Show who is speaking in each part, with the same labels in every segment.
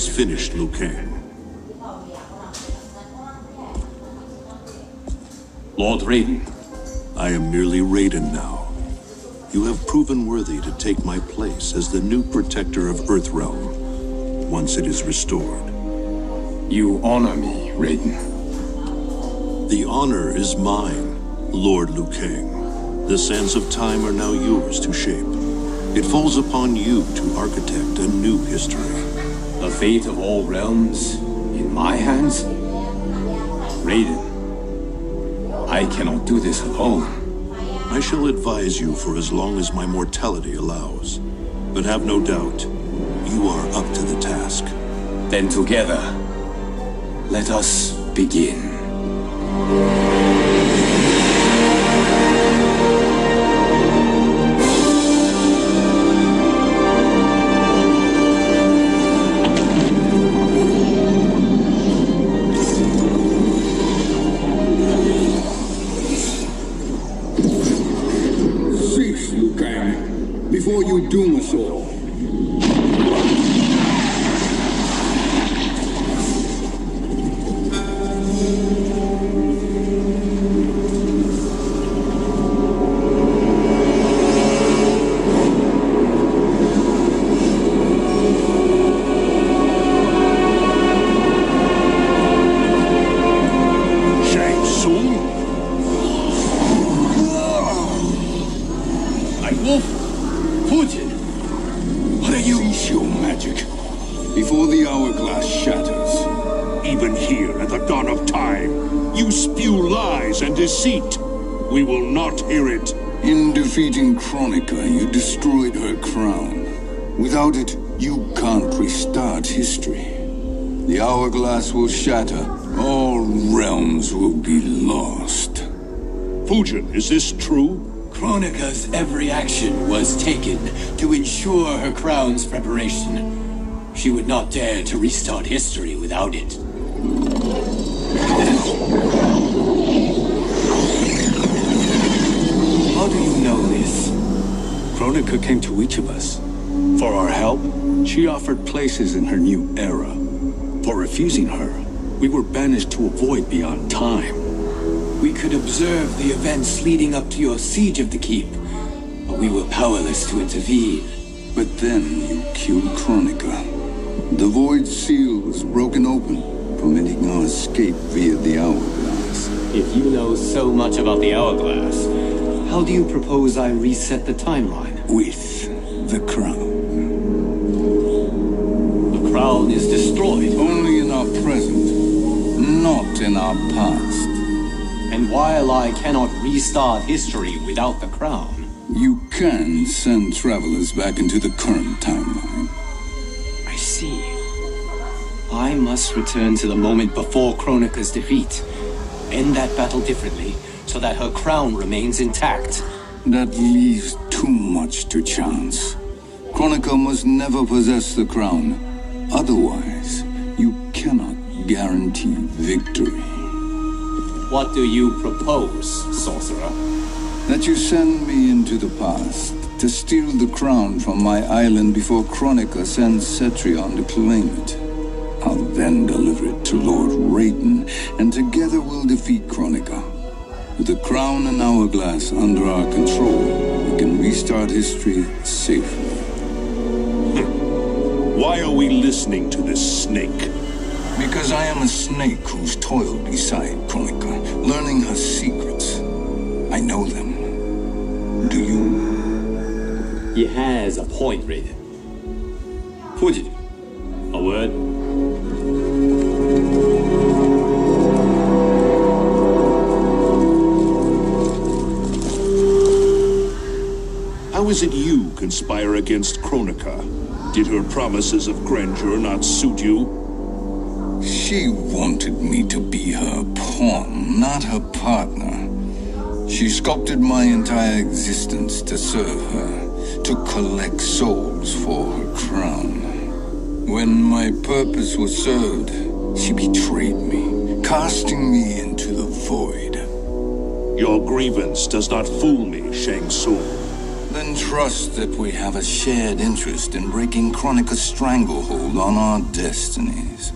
Speaker 1: is finished, Liu Kang.
Speaker 2: Lord Raiden.
Speaker 1: I am merely Raiden now. You have proven worthy to take my place as the new protector of Earthrealm, once it is restored.
Speaker 2: You honor me, Raiden.
Speaker 1: The honor is mine, Lord Liu Kang. The sands of time are now yours to shape. It falls upon you to architect a new history.
Speaker 2: The fate of all realms in my hands? Raiden, I cannot do this alone.
Speaker 1: I shall advise you for as long as my mortality allows. But have no doubt, you are up to the task.
Speaker 2: Then together, let us begin.
Speaker 3: Before you doom us all. Before the hourglass shatters.
Speaker 1: Even here at the dawn of time, you spew lies and deceit. We will not hear it.
Speaker 3: In defeating Kronika, you destroyed her crown. Without it, you can't restart history. The hourglass will shatter. All realms will be lost.
Speaker 1: Fujin, is this true?
Speaker 2: Kronika's every action was taken to ensure her crown's preparation. She would not dare to restart history without it. How do you know this?
Speaker 4: Kronika came to each of us. For our help, she offered places in her new era. For refusing her, we were banished to a void beyond time.
Speaker 2: We could observe the events leading up to your siege of the keep, but we were powerless to intervene.
Speaker 3: But then you killed Kronika. The void seal was broken open, permitting our escape via the hourglass.
Speaker 2: If you know so much about the hourglass, how do you propose I reset the timeline?
Speaker 3: With the crown.
Speaker 2: The crown is destroyed.
Speaker 3: Only in our present, not in our past.
Speaker 2: And while I cannot restart history without the crown,
Speaker 3: you can send travelers back into the current timeline.
Speaker 2: I see. I must return to the moment before Kronika's defeat. End that battle differently, so that her crown remains intact.
Speaker 3: That leaves too much to chance. Kronika must never possess the crown. Otherwise, you cannot guarantee victory.
Speaker 2: What do you propose, sorcerer?
Speaker 3: That you send me into the past to steal the crown from my island before Kronika sends Cetrion to claim it. I'll then deliver it to Lord Raiden, and together we'll defeat Kronika. With the crown and hourglass under our control, we can restart history safely.
Speaker 1: Why are we listening to this snake?
Speaker 3: Because I am a snake who's toiled beside Kronika, learning her secrets. I know them. Do you?
Speaker 2: He has a point, Raiden. Fujin, a word?
Speaker 1: How is it you conspire against Kronika? Did her promises of grandeur not suit you?
Speaker 3: She wanted me to be her pawn, not her partner. She sculpted my entire existence to serve her, to collect souls for her crown. When my purpose was served, she betrayed me, casting me into the void.
Speaker 1: Your grievance does not fool me, Shang Tsung.
Speaker 3: Then trust that we have a shared interest in breaking Kronika's stranglehold on our destinies.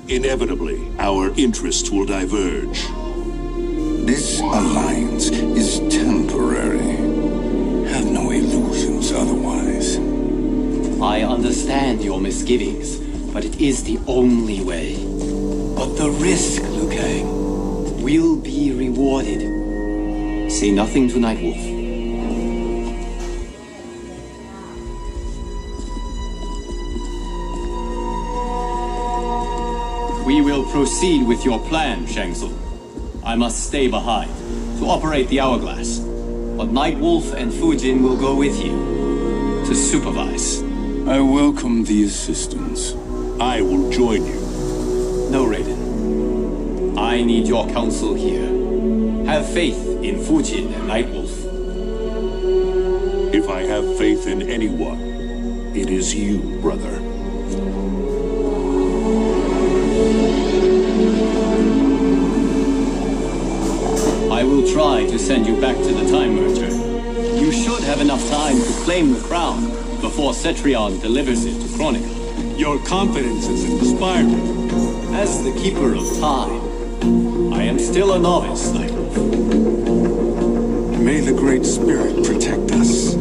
Speaker 1: Inevitably, our interests will diverge.
Speaker 3: This alliance is temporary. Have no illusions otherwise.
Speaker 2: I understand your misgivings, but it is the only way. But the risk, Liu Kang, will be rewarded. Say nothing to Nightwolf. We will proceed with your plan, Shang Tsung. I must stay behind to operate the hourglass. But Nightwolf and Fujin will go with you to supervise.
Speaker 3: I welcome the assistance.
Speaker 1: I will join you.
Speaker 2: No, Raiden. I need your counsel here. Have faith in Fujin and Nightwolf.
Speaker 1: If I have faith in anyone, it is you, brother.
Speaker 2: I will try to send you back to the Time Merger. You should have enough time to claim the crown before Cetrion delivers it to Kronika.
Speaker 4: Your confidence is inspiring.
Speaker 2: As the Keeper of Time, I am still a novice, Nightwolf.
Speaker 4: May the Great Spirit protect us.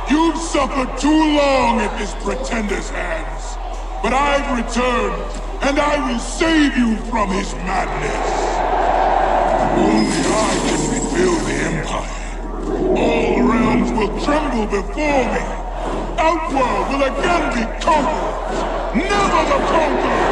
Speaker 5: You've suffered too long at this pretender's hands. But I've returned, and I will save you from his madness. Only I can rebuild the Empire. All realms will tremble before me. Outworld will again be conquered. Never the conquered!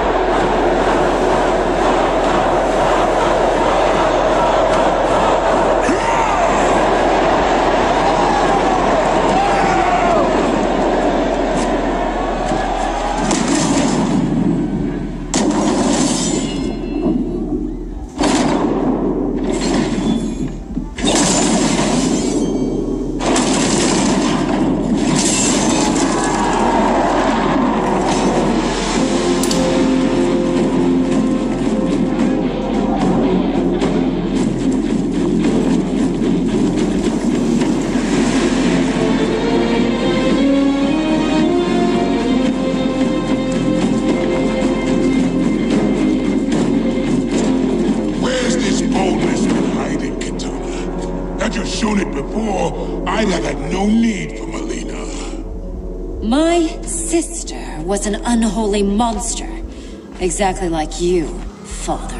Speaker 5: I'd have had no need for Melina.
Speaker 6: My sister was an unholy monster. Exactly like you, father.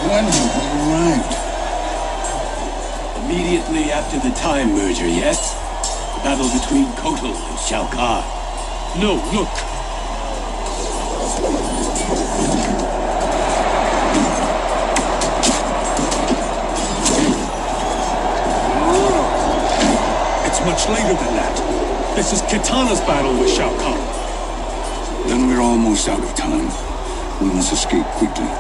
Speaker 3: When have we arrived?
Speaker 2: Immediately after the Time Merger, yes? The battle between Kotal and Shao Kahn.
Speaker 4: No, look. It's much later than that. This is Kitana's battle with Shao Kahn.
Speaker 3: Then we're almost out of time. We must escape quickly.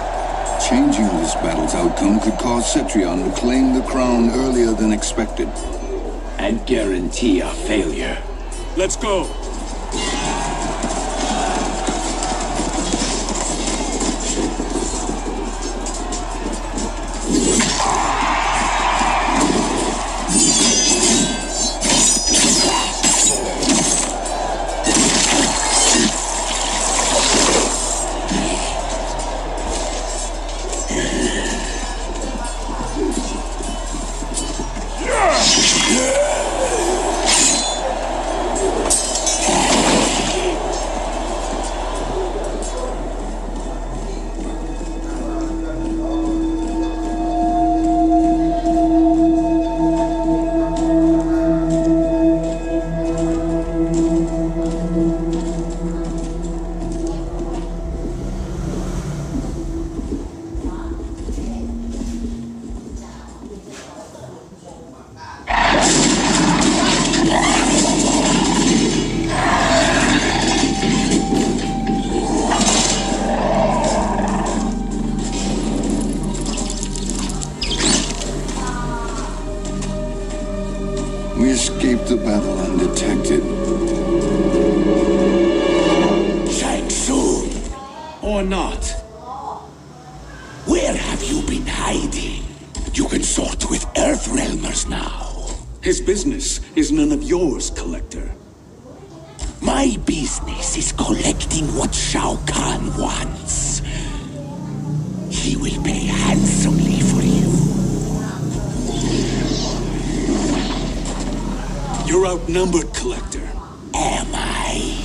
Speaker 3: Changing this battle's outcome could cause Cetrion to claim the crown earlier than expected.
Speaker 2: And guarantee a failure.
Speaker 4: Let's go.
Speaker 2: or not?
Speaker 7: Where have you been hiding? You can sort with Earthrealmers now.
Speaker 4: His business is none of yours, Collector.
Speaker 7: My business is collecting what Shao Kahn wants. He will pay handsomely for you.
Speaker 4: You're outnumbered, Collector.
Speaker 7: Am I?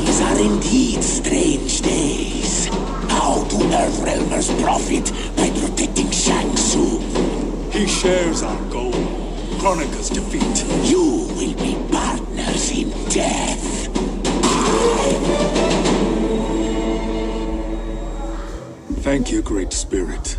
Speaker 7: These are indeed strange days. How do Earthrealmers profit by protecting Shang Tsung?
Speaker 4: He shares our goal. Kronika's defeat.
Speaker 7: You will be partners in death.
Speaker 4: Thank you, Great Spirit.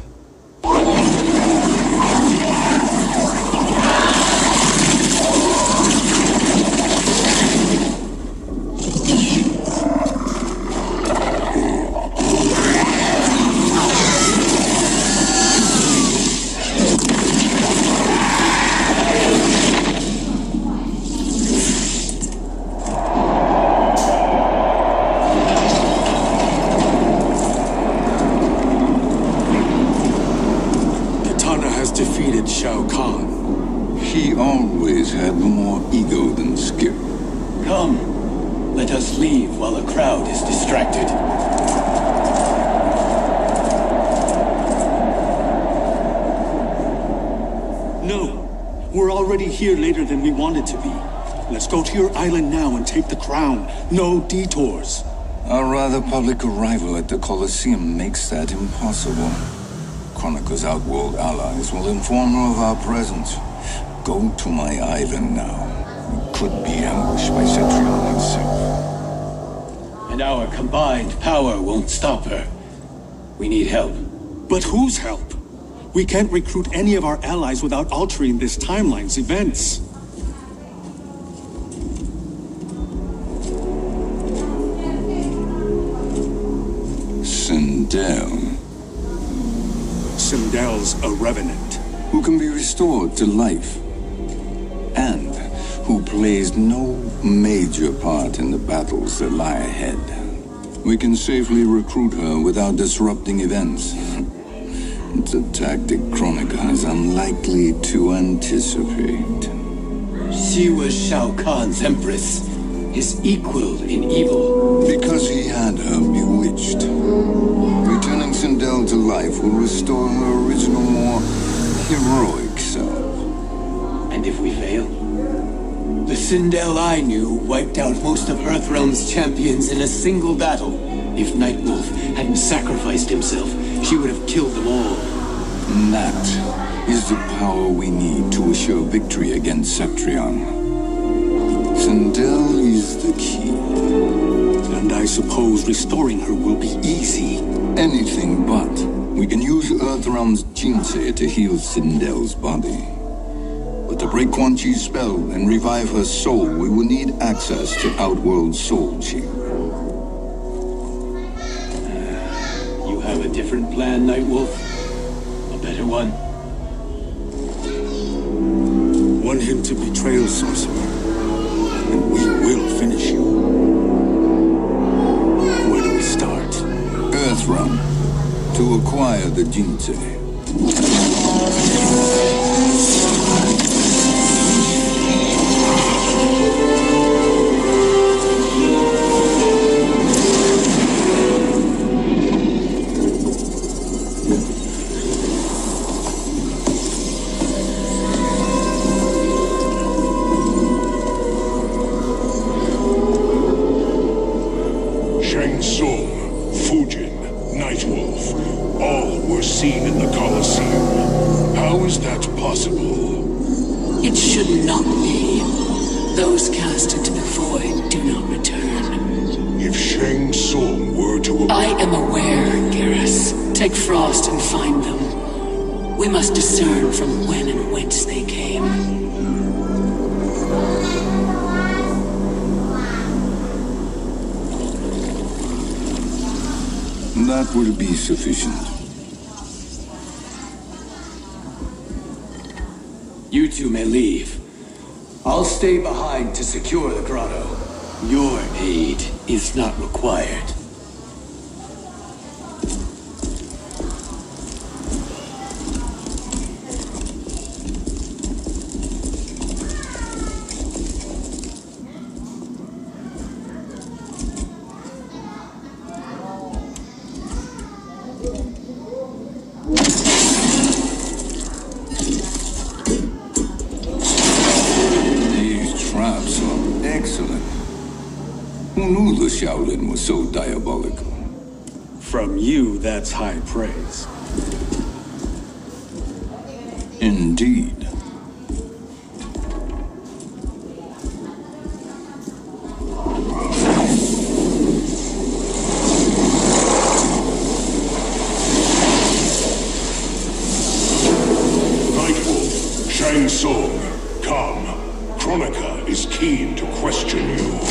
Speaker 4: Defeated Shao Kahn.
Speaker 3: He always had more ego than skill.
Speaker 2: Come, let us leave while the crowd is distracted.
Speaker 4: No, we're already here later than we wanted to be. Let's go to your island now and take the crown. No detours.
Speaker 3: Our rather public arrival at the Colosseum makes that impossible. Kronika's outworld allies will inform her of our presence. Go to my island now. We could be ambushed by Cetrion himself.
Speaker 2: And our combined power won't stop her. We need help.
Speaker 4: But whose help? We can't recruit any of our allies without altering this timeline's events.
Speaker 3: Sindel.
Speaker 4: Sindel's a revenant.
Speaker 3: Who can be restored to life. And who plays no major part in the battles that lie ahead. We can safely recruit her without disrupting events. It's a tactic Kronika is unlikely to anticipate.
Speaker 2: She was Shao Kahn's empress, his equal in evil.
Speaker 3: Because he had her bewitched. Returning Sindel to life will restore her original, more heroic self.
Speaker 2: And if we fail? The Sindel I knew wiped out most of Earthrealm's champions in a single battle. If Nightwolf hadn't sacrificed himself, she would have killed them all.
Speaker 3: And that is the power we need to assure victory against Cetrion. Sindel is the key.
Speaker 4: And I suppose restoring her will be easy.
Speaker 3: Anything but. We can use Earthrealm's Jinsei to heal Sindel's body. But to break Quan Chi's spell and revive her soul, we will need access to Outworld Soul Chi.
Speaker 2: You have a different plan, Nightwolf? A better one?
Speaker 4: Want him to betray a sorcerer, and we will finish you. Where do we start?
Speaker 3: Earthrealm. To acquire the Jinsei.
Speaker 5: Shang Tsung, Fujin, Nightwolf, all were seen in the Colosseum. How is that possible?
Speaker 8: It should not be. Those cast into the void do not return.
Speaker 5: If Shang Tsung were to...
Speaker 8: I am aware, Garrus. Take Frost and find them. We must discern from when and whence they came.
Speaker 3: That will be sufficient.
Speaker 2: You two may leave. I'll stay behind to secure the grotto. Your aid is not required.
Speaker 3: Who knew the Shaolin was so diabolical?
Speaker 4: From you, that's high praise.
Speaker 3: Indeed.
Speaker 5: Nightwolf, Shang Tsung, come. Kronika is keen to question you.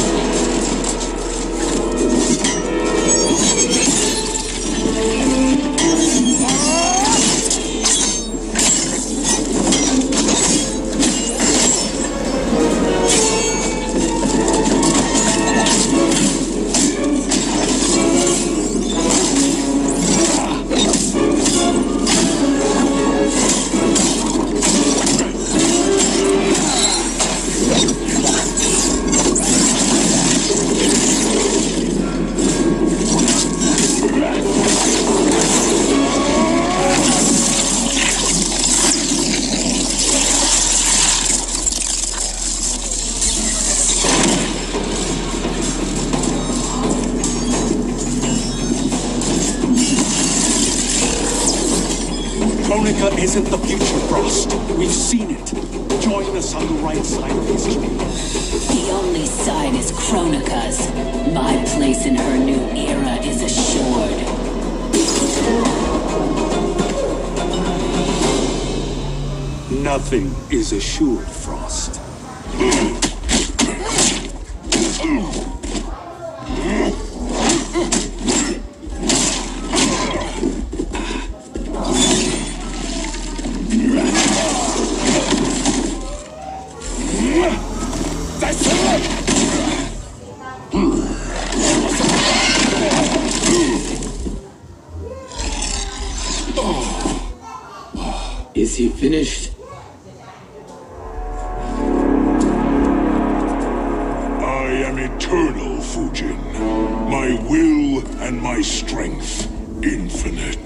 Speaker 4: Kronika isn't the future, Frost. We've seen it. Join us on the right side of history.
Speaker 6: The only side is Kronika's. My place in her new era is assured.
Speaker 4: Nothing is assured, Frost.
Speaker 2: Is he finished?
Speaker 5: I am eternal, Fujin. My will and my strength infinite.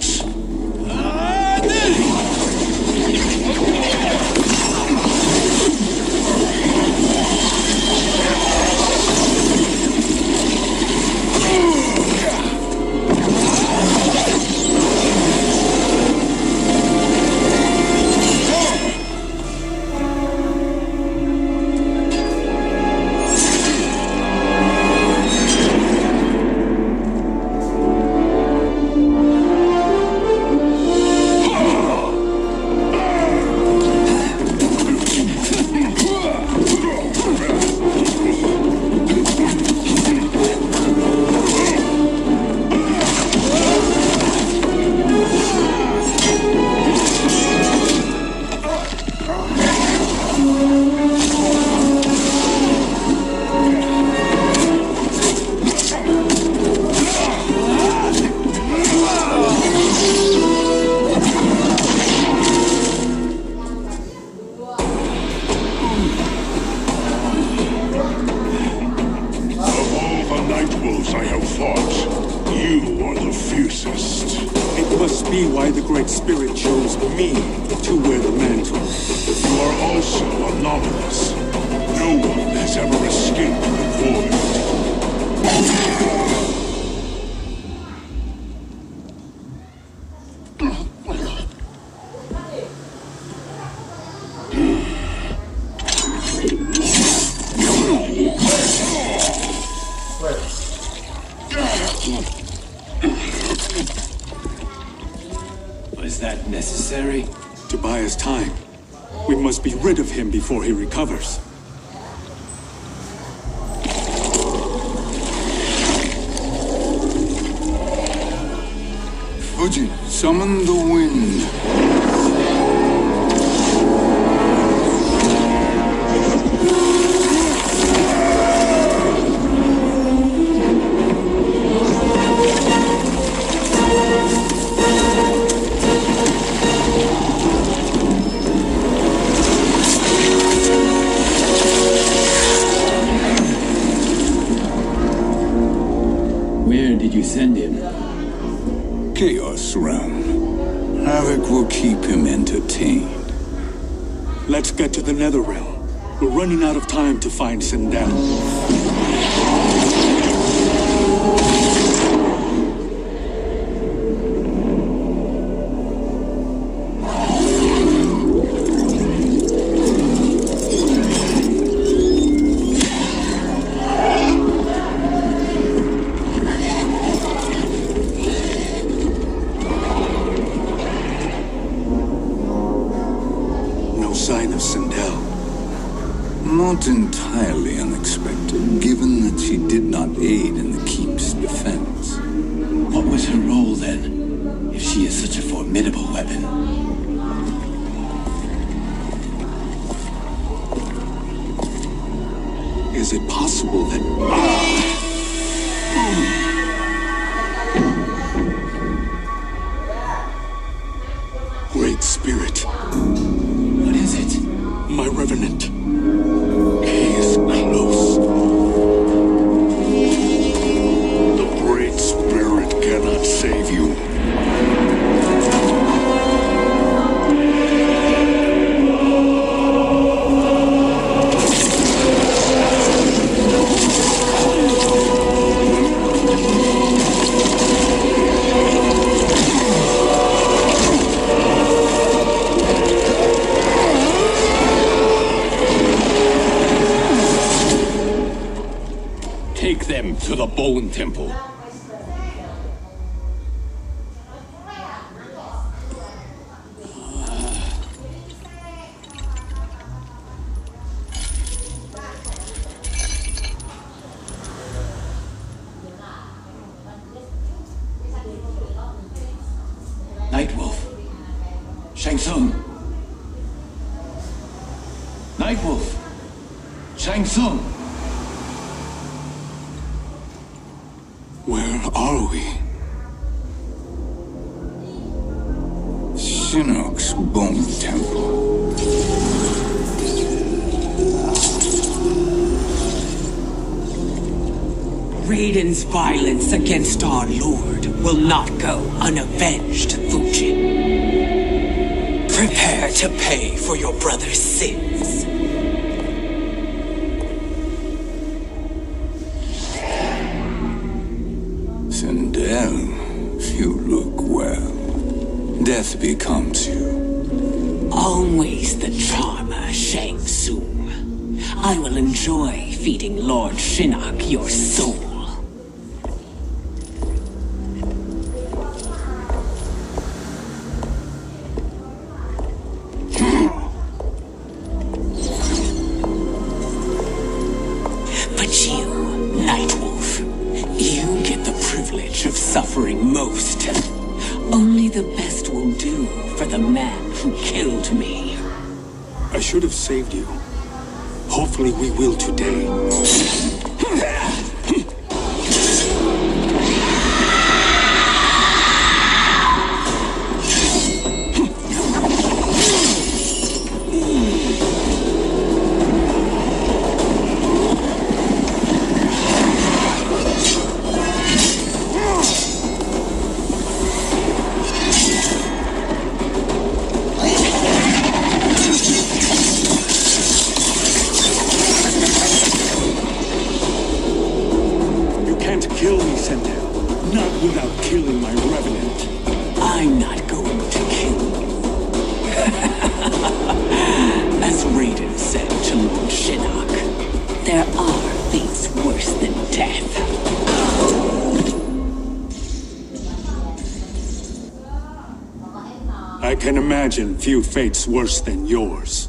Speaker 2: Was that necessary?
Speaker 4: To buy us time. We must be rid of him before he recovers.
Speaker 3: Fujin, summon the wind.
Speaker 2: Where did you send him?
Speaker 3: Chaos realm. Havoc will keep him entertained.
Speaker 4: Let's get to the Nether Realm. We're running out of time to find Sindel. Sign of Sindel.
Speaker 3: Not entirely unexpected, given that she did not aid in the Keep's defense.
Speaker 2: What was her role then, if she is such a formidable weapon?
Speaker 4: Is it possible that... Great Spirit.
Speaker 2: What is it?
Speaker 4: My Revenant. He is close.
Speaker 5: The Great Spirit cannot save you.
Speaker 2: Take them to the Bone Temple. Nightwolf. Shang Tsung. Nightwolf. Shang Tsung.
Speaker 4: Where are we?
Speaker 3: Shinnok's Bone Temple.
Speaker 9: Raiden's violence against our lord will not go unavenged, Fujin. Prepare to pay for your brother's sins.
Speaker 3: Sindel, you look well. Death becomes you.
Speaker 9: Always the charmer, Shang Tsung. I will enjoy feeding Lord Shinnok your soul. But you, Nightwolf, you get the privilege of suffering most. Only the best will do for the man who killed me.
Speaker 4: I should have saved you. Hopefully we will today. Kill me, Sindel. Not without killing my Revenant.
Speaker 9: I'm not going to kill you. As Raiden said to Lord Shinnok, there are fates worse than death.
Speaker 4: I can imagine few fates worse than yours.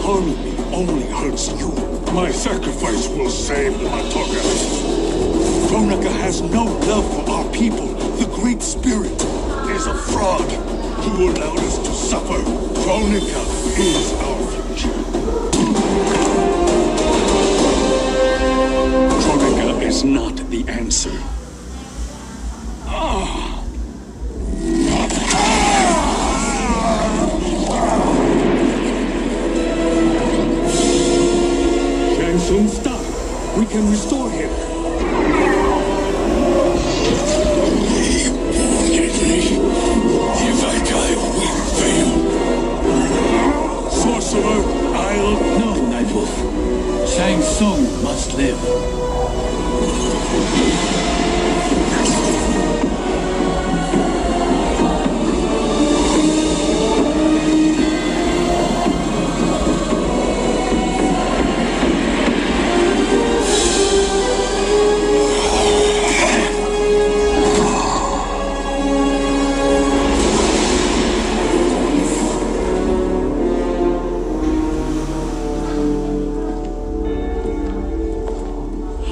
Speaker 4: harming me only hurts you.
Speaker 5: My sacrifice will save the motoGA.
Speaker 4: Kronika has no love for our people. The Great Spirit is a fraud.
Speaker 5: Who allowed us to suffer?
Speaker 4: Kronika is our future. Kronika is not the answer.
Speaker 5: Shang Tsung, stop! We can restore him.
Speaker 7: If I die, we fail.
Speaker 5: Sorcerer,
Speaker 2: No, Nightwolf. Shang Tsung must live.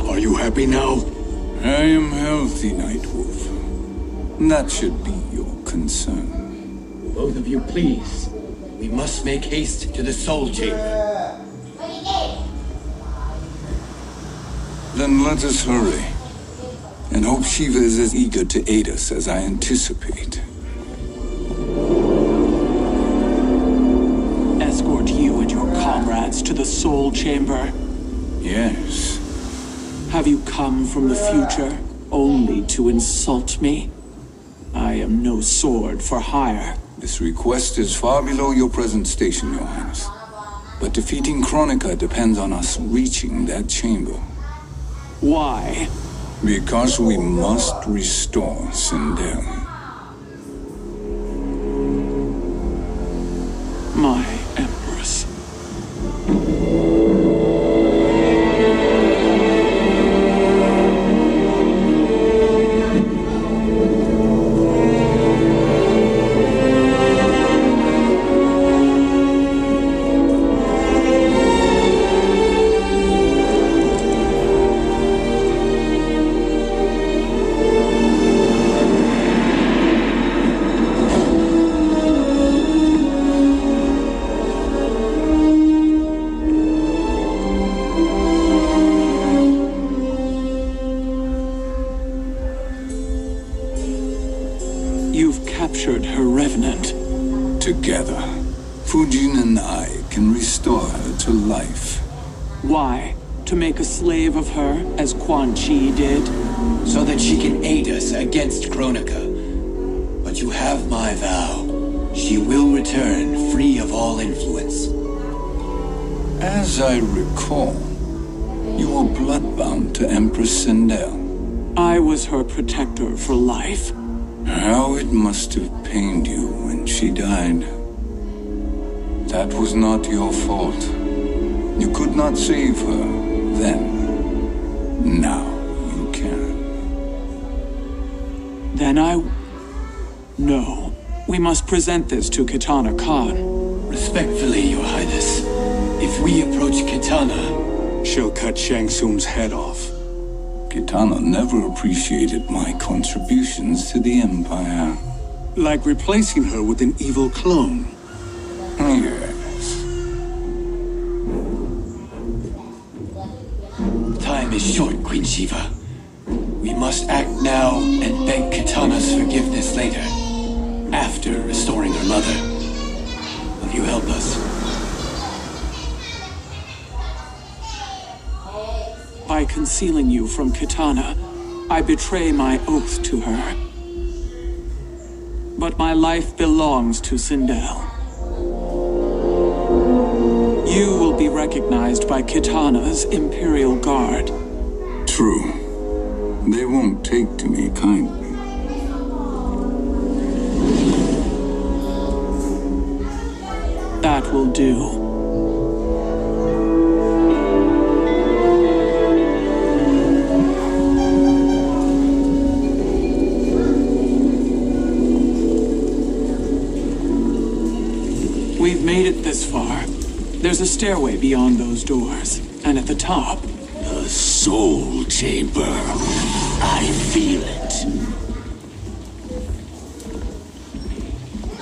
Speaker 4: Are you happy now?
Speaker 3: I am healthy, Nightwolf. That should be your concern.
Speaker 2: Both of you, please. We must make haste to the Soul Chamber.
Speaker 3: Then let us hurry. And hope Shiva is as eager to aid us as I anticipate.
Speaker 8: Escort you and your comrades to the Soul Chamber.
Speaker 3: Yes.
Speaker 8: Have you come from the future only to insult me? I am no sword for hire.
Speaker 3: This request is far below your present station, Your Highness. But defeating Kronika depends on us reaching that chamber.
Speaker 8: Why?
Speaker 3: Because we must restore Sindel.
Speaker 8: My Empress. You've captured her revenant.
Speaker 3: Together, Fujin and I can restore her to life.
Speaker 8: Why? To make a slave of her, as Quan Chi did?
Speaker 2: So that she can aid us against Kronika. But you have my vow. She will return free of all influence.
Speaker 3: As I recall, you were bloodbound to Empress Sindel.
Speaker 8: I was her protector for life.
Speaker 3: How it must have pained you when she died. That was not your fault. You could not save her then. Now you can.
Speaker 8: Then No. We must present this to Kitana Khan.
Speaker 2: Respectfully, Your Highness, if we approach Kitana,
Speaker 4: She'll cut Shang Tsung's head off.
Speaker 3: Kitana never appreciated my contributions to the Empire.
Speaker 4: Like replacing her with an evil clone.
Speaker 3: Yes.
Speaker 2: time is short, Queen Shiva. We must act now and beg Kitana's forgiveness later, after restoring her mother. Will you help us?
Speaker 8: By concealing you from Kitana, I betray my oath to her. But my life belongs to Sindel. You will be recognized by Kitana's Imperial Guard.
Speaker 3: True. They won't take to me kindly.
Speaker 8: That will do. We've made it this far. There's a stairway beyond those doors, and at the top...
Speaker 7: The soul chamber. I feel it.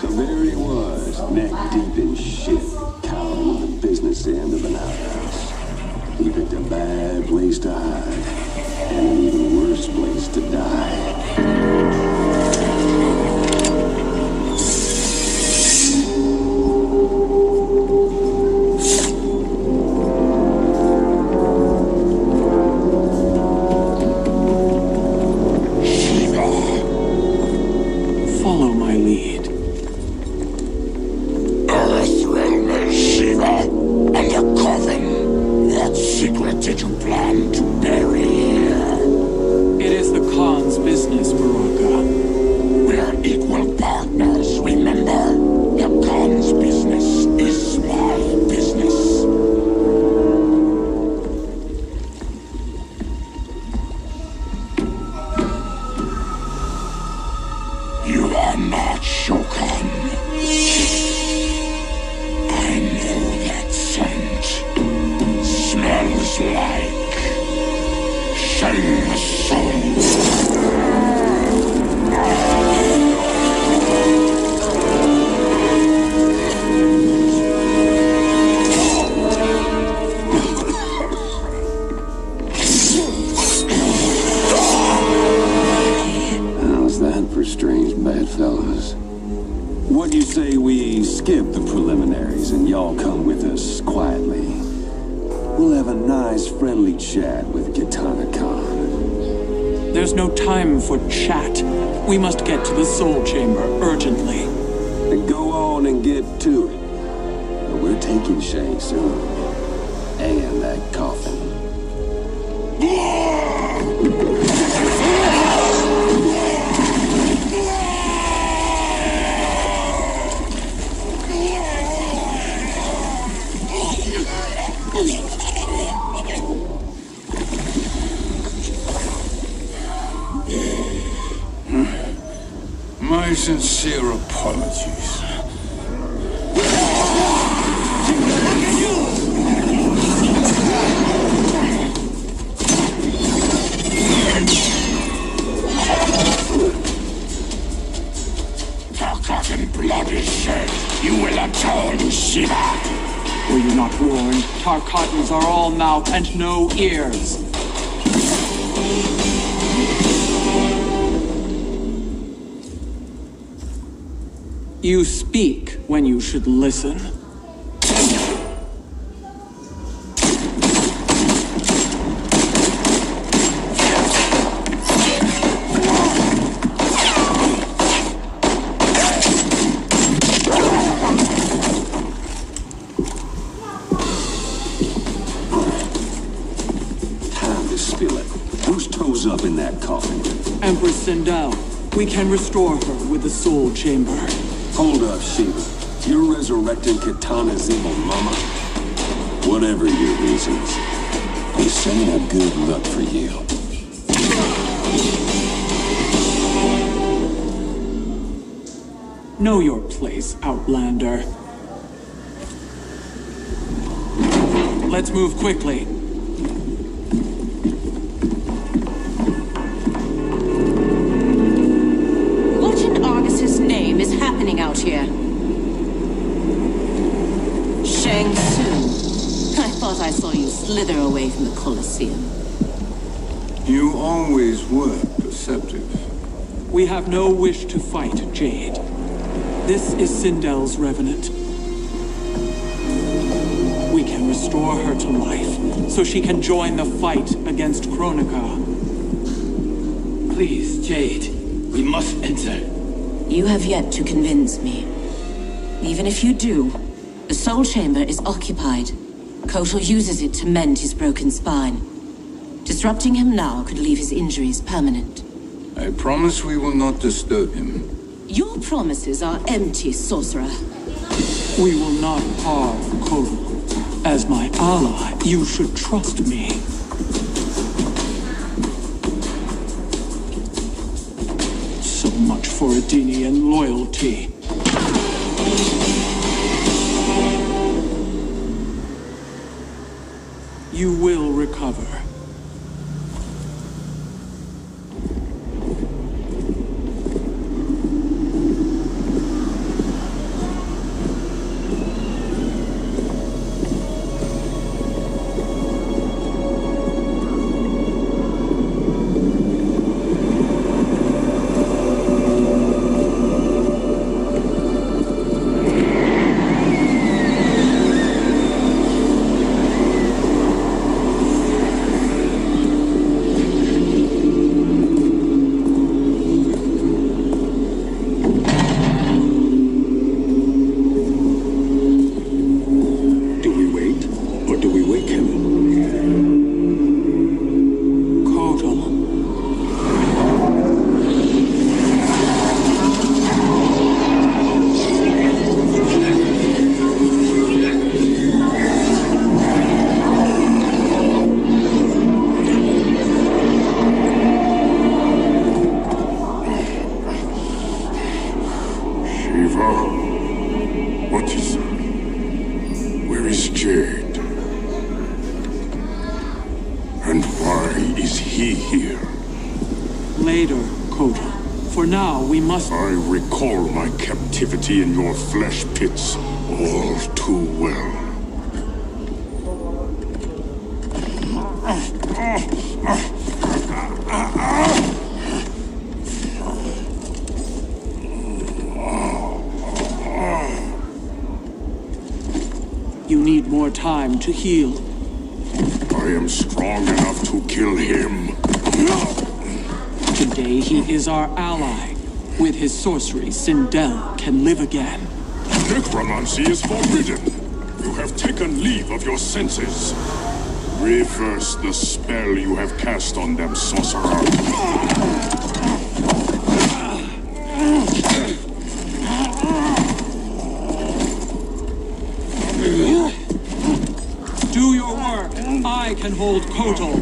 Speaker 10: So there he was, neck deep in shit, cowering on the business end of an outhouse. He picked a bad place to hide, and an even worse place to die.
Speaker 8: Follow my lead.
Speaker 5: Earth realm is Shiva, and the coffin. What secret did you plan to bury here?
Speaker 8: It is the Khan's business, Baraka.
Speaker 5: We're equal partners, remember? The Khan's business is my business. You are not Shokan. I know that scent. Smells like Shang Tsung.
Speaker 10: How's that for strange bedfellows? What do you say we skip the preliminaries and y'all come with us quietly? We'll have a nice friendly chat with Kitana Khan.
Speaker 8: There's no time for chat. We must get to the soul chamber urgently.
Speaker 10: Then go on and get to it. But we're taking Shay soon. And that coffin.
Speaker 5: My sincere apologies. Forgotten blood is shed. You will atone, Shiva.
Speaker 8: Were you not warned? Tarkatans are all mouth and no ears. You speak when you should listen.
Speaker 10: Time to spill it. Whose toes up in that coffin?
Speaker 8: Empress Sindel, we can restore her with the soul chamber.
Speaker 10: Hold up, Shiva. You're resurrecting Kitana's evil mama? Whatever your reasons, this ain't a good look for you.
Speaker 8: Know your place, Outlander. Let's move quickly.
Speaker 6: What in Argus's name is happening out here? Shang Tsung. I thought I saw you slither away from the Colosseum.
Speaker 3: You always were perceptive.
Speaker 8: We have no wish to fight, Jade. This is Sindel's revenant. We can restore her to life, so she can join the fight against Kronika.
Speaker 2: Please, Jade, we must enter.
Speaker 6: You have yet to convince me. Even if you do, the soul chamber is occupied. Kotal uses it to mend his broken spine. Disrupting him now could leave his injuries permanent.
Speaker 3: I promise we will not disturb him.
Speaker 6: Your promises are empty, sorcerer.
Speaker 8: We will not harm Kotal. As my ally, you should trust me. So much for Adenian loyalty. recover.
Speaker 5: I recall my captivity in your flesh pits all too well.
Speaker 8: You need more time to heal.
Speaker 5: I am strong enough to kill him.
Speaker 8: Today he is our ally. With his sorcery, Sindel can live again.
Speaker 5: Necromancy is forbidden. You have taken leave of your senses. Reverse the spell you have cast on them, sorcerer.
Speaker 8: Do your work. I can hold Kotal.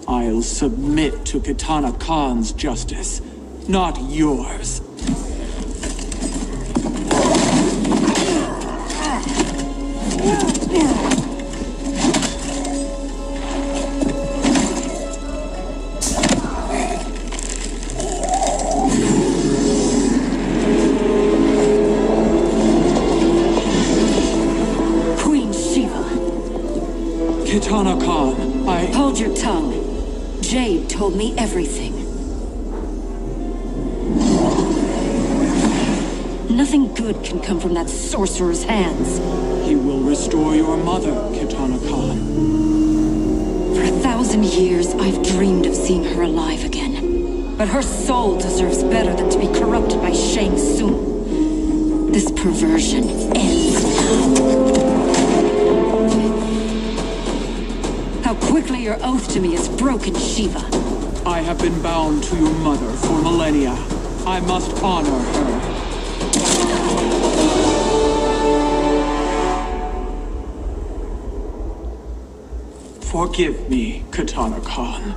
Speaker 8: I'll submit to Kitana Khan's justice, not yours.
Speaker 6: Queen Shiva.
Speaker 8: Kitana Khan, I...
Speaker 6: Hold your tongue. Jade told me everything. Nothing good can come from that sorcerer's hands.
Speaker 8: He will restore your mother, Kitana Khan.
Speaker 6: For 1,000 years, I've dreamed of seeing her alive again. But her soul deserves better than to be corrupted by Shang Tsung. This perversion ends now. How quickly your oath to me is broken, Shiva.
Speaker 8: I have been bound to your mother for millennia. I must honor her. Forgive me, Kitana Khan.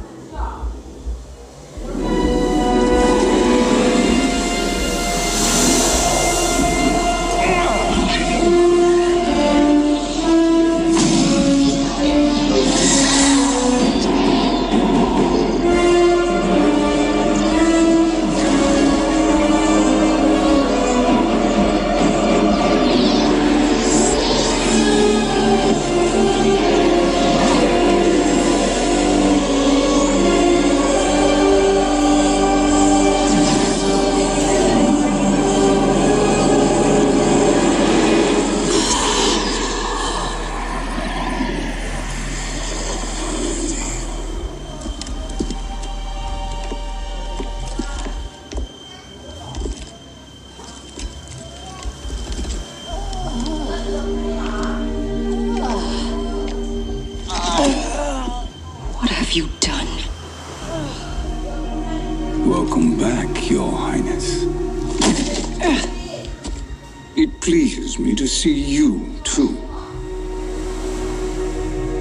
Speaker 3: It pleases me to see you, too.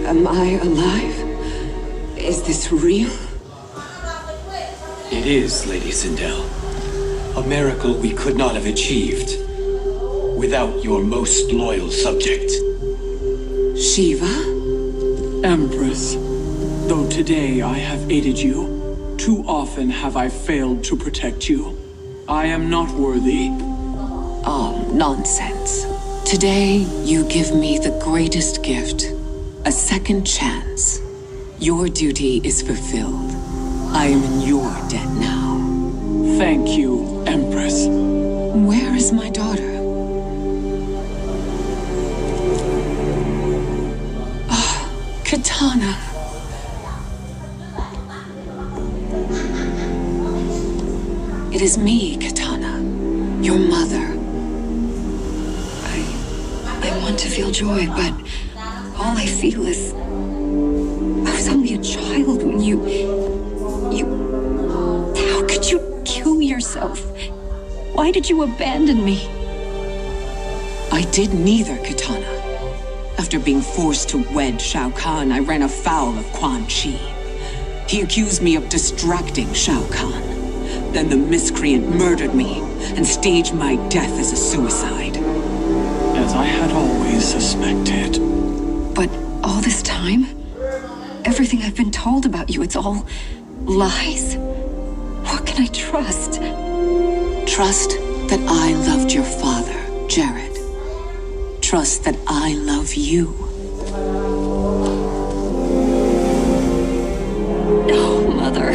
Speaker 9: Am I alive? Is this real?
Speaker 2: It is, Lady Sindel. A miracle we could not have achieved without your most loyal subject.
Speaker 9: Shiva?
Speaker 8: Empress, though today I have aided you, too often have I failed to protect you. I am not worthy.
Speaker 9: Oh, nonsense. Today, you give me the greatest gift. A second chance. Your duty is fulfilled. I am in your debt now.
Speaker 8: Thank you, Empress.
Speaker 9: Where is my daughter? Ah, Katana. It is me, Katana. Your mother. I want to feel joy, but all I feel is... I was only a child when you... How could you kill yourself? Why did you abandon me? I did neither, Katana. After being forced to wed Shao Kahn, I ran afoul of Quan Chi. He accused me of distracting Shao Kahn. Then the miscreant murdered me and staged my death as a suicide.
Speaker 8: As I had always suspected.
Speaker 9: But all this time? Everything I've been told about you, it's all lies? What can I trust? Trust that I loved your father, Jared. Trust that I love you. No, Mother.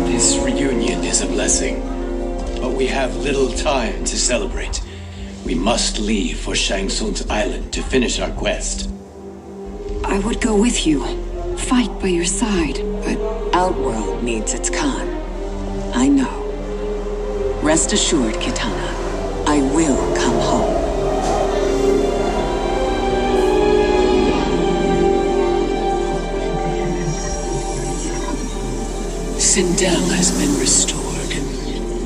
Speaker 2: This reunion is a blessing, but we have little time to celebrate. We must leave for Shang Tsung's island to finish our quest.
Speaker 9: I would go with you, fight by your side, but Outworld needs its Khan. I know. Rest assured, Kitana, I will come home.
Speaker 8: Sindel has been restored.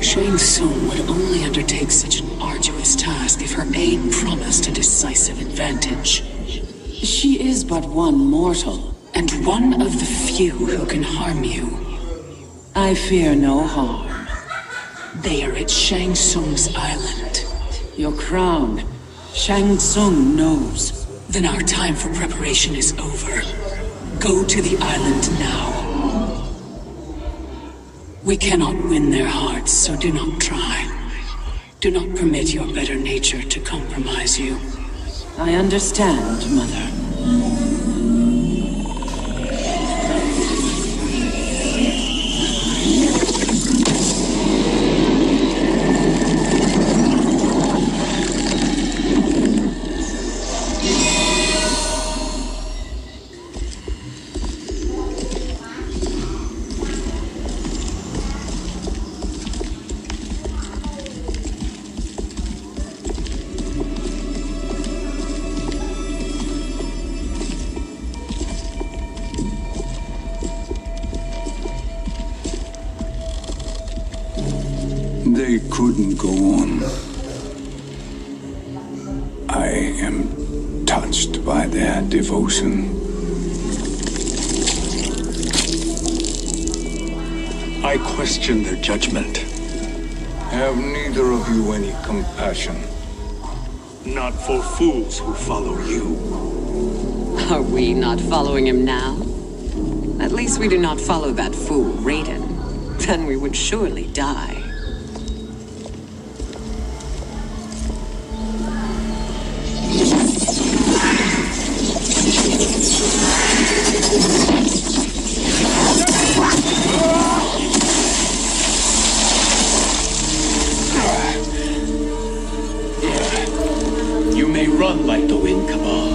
Speaker 8: Shang Tsung would only undertake such an arduous task if her aid promised a decisive advantage.
Speaker 9: She is but one mortal, and one of the few who can harm you. I fear no harm.
Speaker 8: They are at Shang Tsung's island.
Speaker 9: Your crown, Shang Tsung knows.
Speaker 8: Then our time for preparation is over. Go to the island now. We cannot win their hearts, so do not try. Do not permit your better nature to compromise you.
Speaker 9: I understand, Mother.
Speaker 3: They couldn't go on. I am touched by their devotion.
Speaker 4: I question their judgment.
Speaker 3: Have neither of you any compassion?
Speaker 4: Not for fools who follow you.
Speaker 9: Are we not following him now? At least we do not follow that fool, Raiden. Then we would surely die.
Speaker 2: You may run like the wind, Cabal,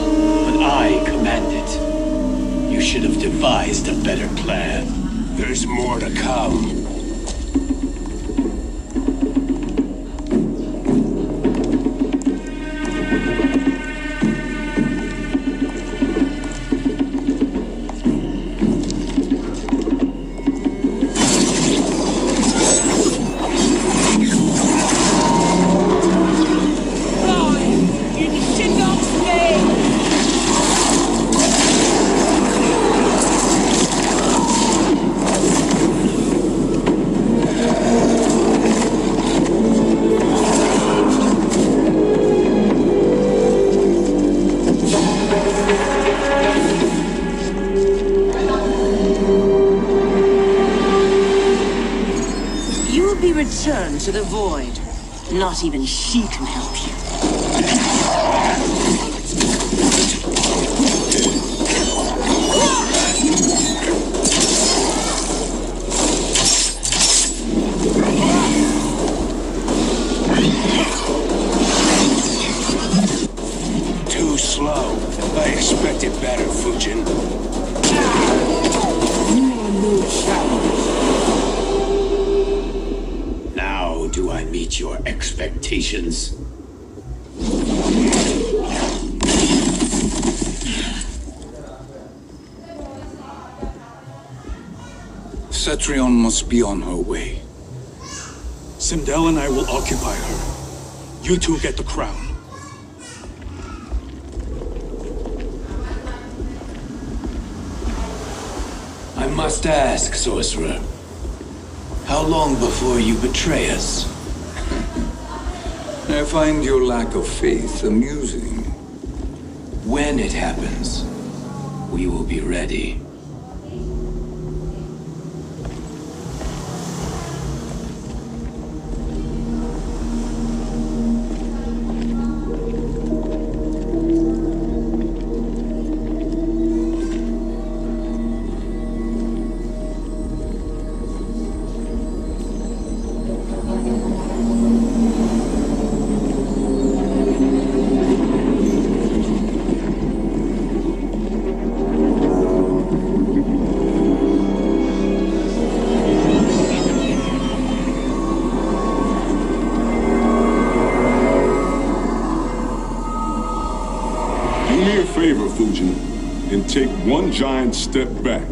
Speaker 2: but I command it. You should have devised a better plan.
Speaker 7: There's more to come.
Speaker 6: return to the void. Not even she can help you.
Speaker 7: Too slow. I expected better, Fujin. You are no challenge.
Speaker 2: Now do I meet your expectations?
Speaker 3: Cetrion must be on her way.
Speaker 4: Sindel and I will occupy her. You two get the crown.
Speaker 2: I must ask, sorcerer. How long before you betray us?
Speaker 3: I find your lack of faith amusing.
Speaker 2: When it happens, we will be ready.
Speaker 5: Favor, Fujin, and take one giant step back.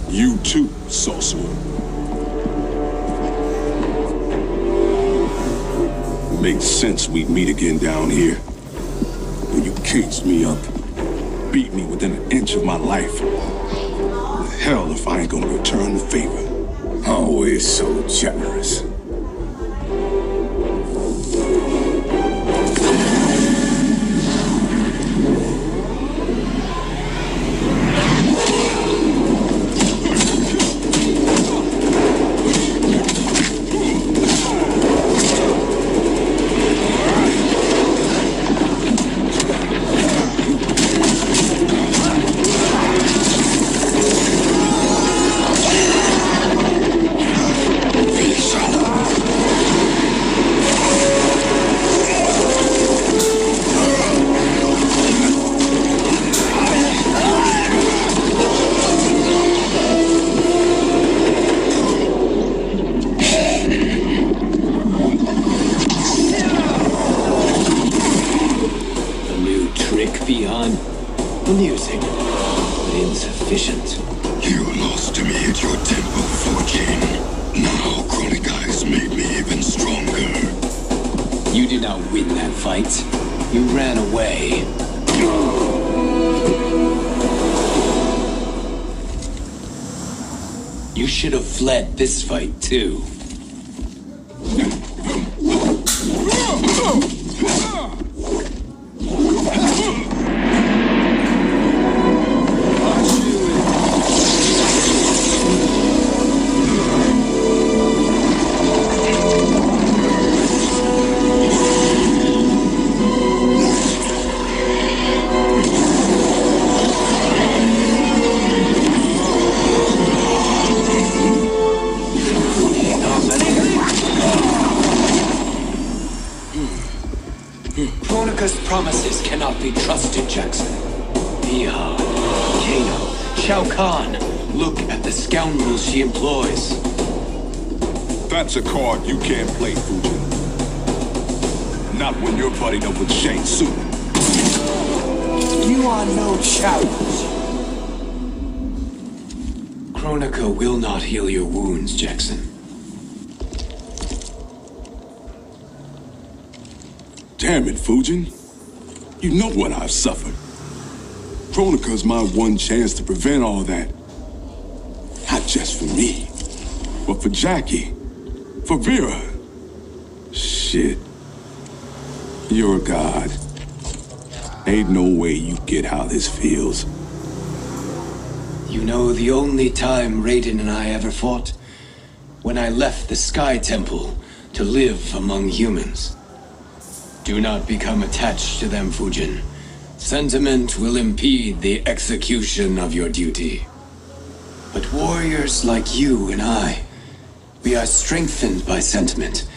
Speaker 5: You too, sorcerer. Makes sense we meet again down here. When you caged me up, beat me within an inch of my life. Hell if I ain't gonna return the favor.
Speaker 3: Always so generous.
Speaker 2: Amusing, but insufficient.
Speaker 5: You lost to me at your temple, Fujin. Now Kronika has made me even stronger.
Speaker 2: You did not win that fight. You ran away. You should have fled this fight, too. Kronika's promises cannot be trusted, Jackson. Ihan, Kano, Shao Kahn. Look at the scoundrels she employs.
Speaker 5: That's a card you can't play, Fujin. Not when you're buddied up with Shang Tsung.
Speaker 7: You are no challenge.
Speaker 2: Kronika will not heal your wounds, Jackson.
Speaker 5: Damn it, Fujin. You know what I've suffered. Kronika's my one chance to prevent all that. Not just for me, but for Jackie, for Vera. Shit. You're a god. Ain't no way you get how this feels.
Speaker 2: You know, the only time Raiden and I ever fought when I left the Sky Temple to live among humans. Do not become attached to them, Fujin. Sentiment will impede the execution of your duty. But warriors like you and I, we are strengthened by sentiment.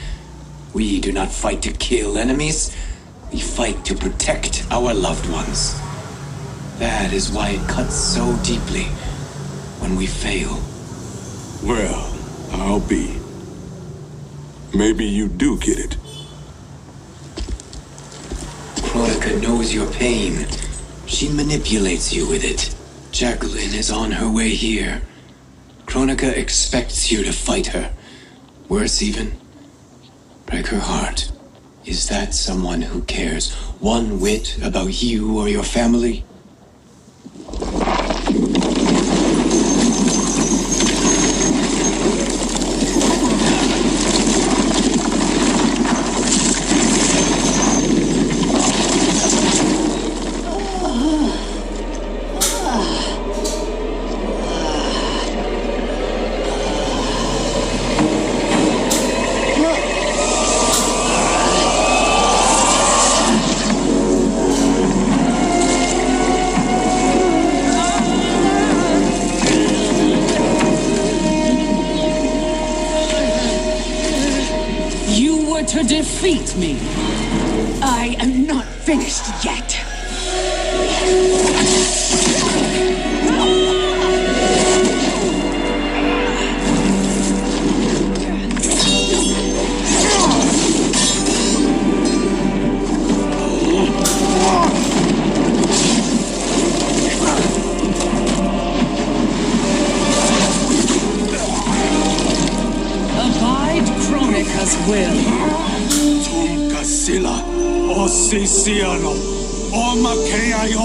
Speaker 2: We do not fight to kill enemies, we fight to protect our loved ones. That is why it cuts so deeply when we fail.
Speaker 5: Well, I'll be. Maybe you do get it.
Speaker 2: Kronika knows your pain. She manipulates you with it. Jacqueline is on her way here. Kronika expects you to fight her. Worse even, break her heart. Is that someone who cares one whit about you or your family?
Speaker 8: To defeat me.
Speaker 9: I am not finished yet.
Speaker 8: Abide Kronika's will.
Speaker 4: Sila, o Sisiano, o Makeayo.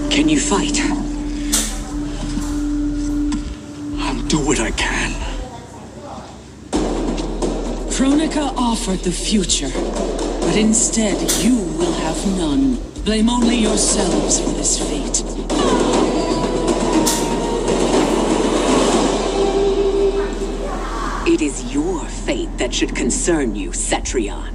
Speaker 9: Can you fight?
Speaker 4: I'll do what I can.
Speaker 8: Kronika offered the future, but instead you will have none. Blame only yourselves for this fate.
Speaker 9: It is your fate that should concern you, Cetrion.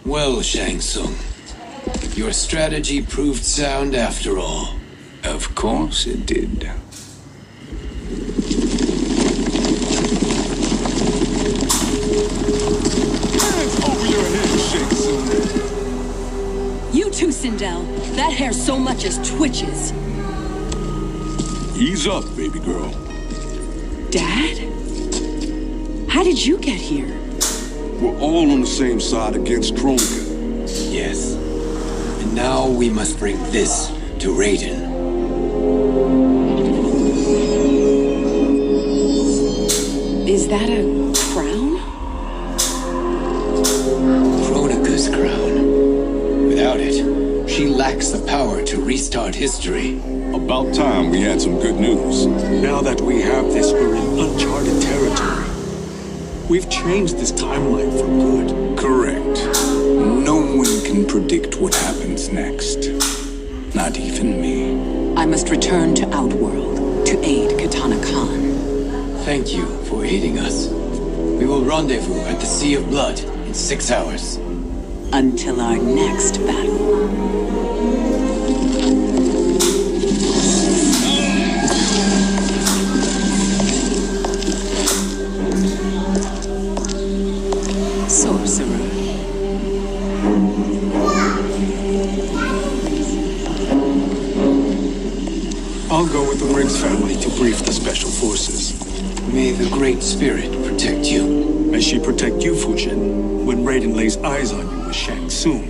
Speaker 2: Well, Shang Tsung, your strategy proved sound after all.
Speaker 3: Of course it did.
Speaker 5: Over your head, Shang Tsung.
Speaker 6: You too, Sindel. That hair so much as twitches.
Speaker 5: Ease up, baby girl.
Speaker 6: Dad? How did you get here?
Speaker 5: We're all on the same side against Kronika.
Speaker 2: Yes. And now we must bring this to Raiden.
Speaker 6: Is that a crown?
Speaker 2: Kronika's crown. Without it, she lacks the power to restart history.
Speaker 5: About time we had some good news.
Speaker 4: Now that we have this, we're in uncharted territory. We've changed this timeline for good.
Speaker 3: Correct. No one can predict what happens next. Not even me.
Speaker 9: I must return to Outworld
Speaker 8: to aid Katana Khan.
Speaker 2: Thank you for aiding us. We will rendezvous at the Sea of Blood in 6 hours.
Speaker 8: Until our next battle. Sorcerer.
Speaker 4: I'll go with the Riggs family to brief the Special Forces.
Speaker 2: May the Great Spirit protect you.
Speaker 4: May she protect you, Fujin, when Raiden lays eyes on you with Shang Tsung.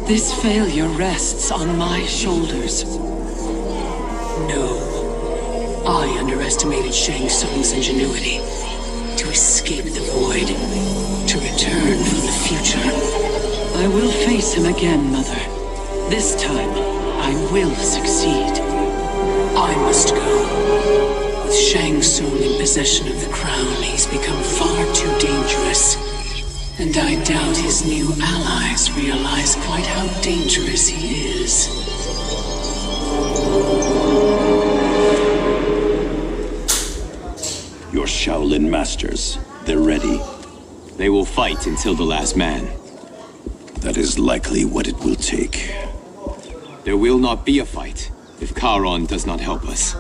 Speaker 8: This failure rests on my shoulders. No. I underestimated Shang Tsung's ingenuity. To escape the void. To return from the future. I will face him again, Mother. This time, I will succeed. I must go. With Shang Tsung in possession of the crown, he's become far too dangerous. And I doubt his new allies realize quite how dangerous he is.
Speaker 7: Your Shaolin masters, they're ready.
Speaker 2: They will fight until the last man.
Speaker 7: That is likely what it will take.
Speaker 2: There will not be a fight if Charon does not help us.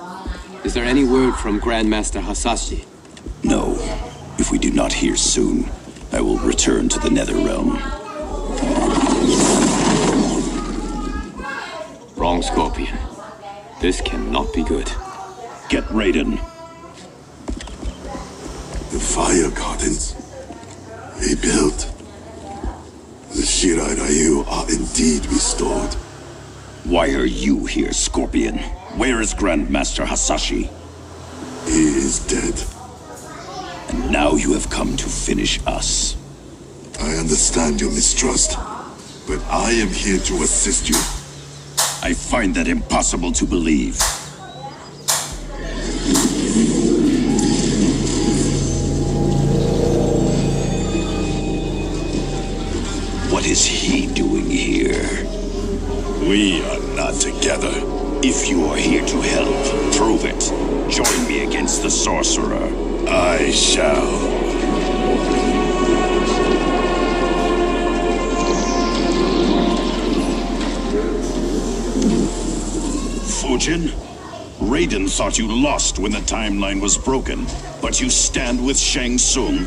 Speaker 2: Is there any word from Grandmaster Hasashi?
Speaker 7: No. If we do not hear soon, I will return to the Netherrealm.
Speaker 2: Wrong, Scorpion. This cannot be good.
Speaker 7: Get Raiden.
Speaker 5: The fire gardens rebuilt. The Shirai Ryu are indeed restored.
Speaker 7: Why are you here, Scorpion? Where is Grandmaster Hasashi?
Speaker 5: He is dead.
Speaker 7: And now you have come to finish us.
Speaker 5: I understand your mistrust, but I am here to assist you.
Speaker 7: I find that impossible to believe. What is he doing here?
Speaker 5: We are not together.
Speaker 7: If you are here to help, prove it. Join me against the sorcerer.
Speaker 5: I shall.
Speaker 7: Fujin, Raiden thought you lost when the timeline was broken, but you stand with Shang Tsung.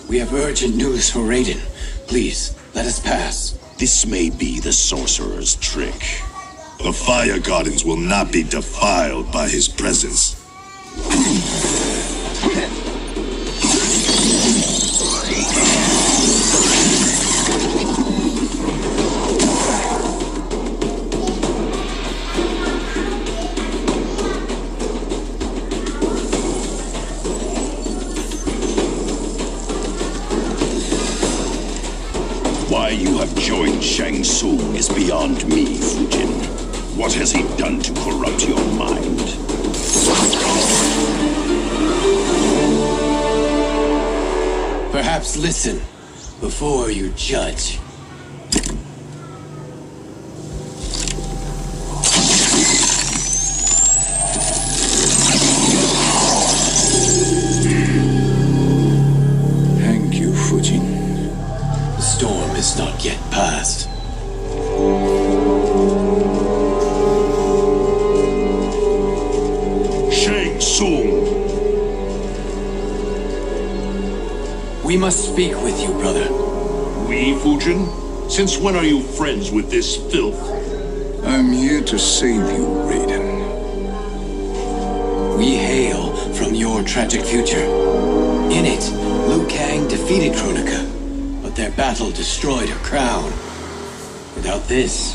Speaker 2: We have urgent news for Raiden. Please, let us pass.
Speaker 7: This may be the sorcerer's trick.
Speaker 5: The fire gardens will not be defiled by his presence.
Speaker 7: Why you have joined Shang Tsung is beyond me, Fujin. What has he done to corrupt your mind?
Speaker 2: Perhaps listen before you judge.
Speaker 3: Thank you, Fujin.
Speaker 2: The storm is not yet past.
Speaker 5: Shang Tsung!
Speaker 2: We must speak with you, brother.
Speaker 5: We, Fujin? Since when are you friends with this filth?
Speaker 3: I'm here to save you, Raiden.
Speaker 2: We hail from your tragic future. In it, Liu Kang defeated Kronika, but their battle destroyed her crown. Without this,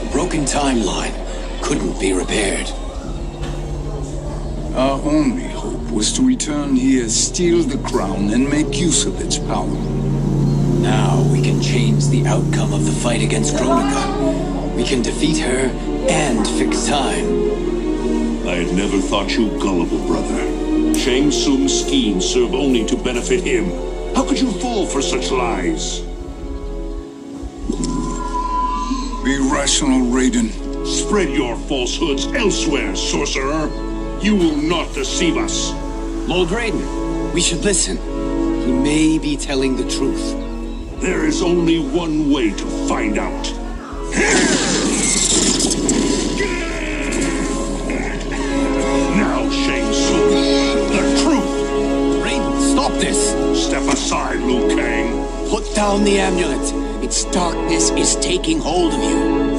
Speaker 2: a broken timeline couldn't be repaired.
Speaker 3: Our only hope was to return here, steal the crown, and make use of its power.
Speaker 2: Now we can change the outcome of the fight against Kronika. We can defeat her and fix time.
Speaker 1: I had never thought you gullible, brother. Shang Tsung's schemes serve only to benefit him. How could you fall for such lies?
Speaker 3: Be rational, Raiden.
Speaker 1: Spread your falsehoods elsewhere, sorcerer. You will not deceive us.
Speaker 2: Lord Raiden, we should listen. He may be telling the truth.
Speaker 1: There is only one way to find out. Now, Shang Tsung, the truth!
Speaker 2: Raiden, stop this!
Speaker 1: Step aside, Liu Kang.
Speaker 2: Put down the amulet. Its darkness is taking hold of you.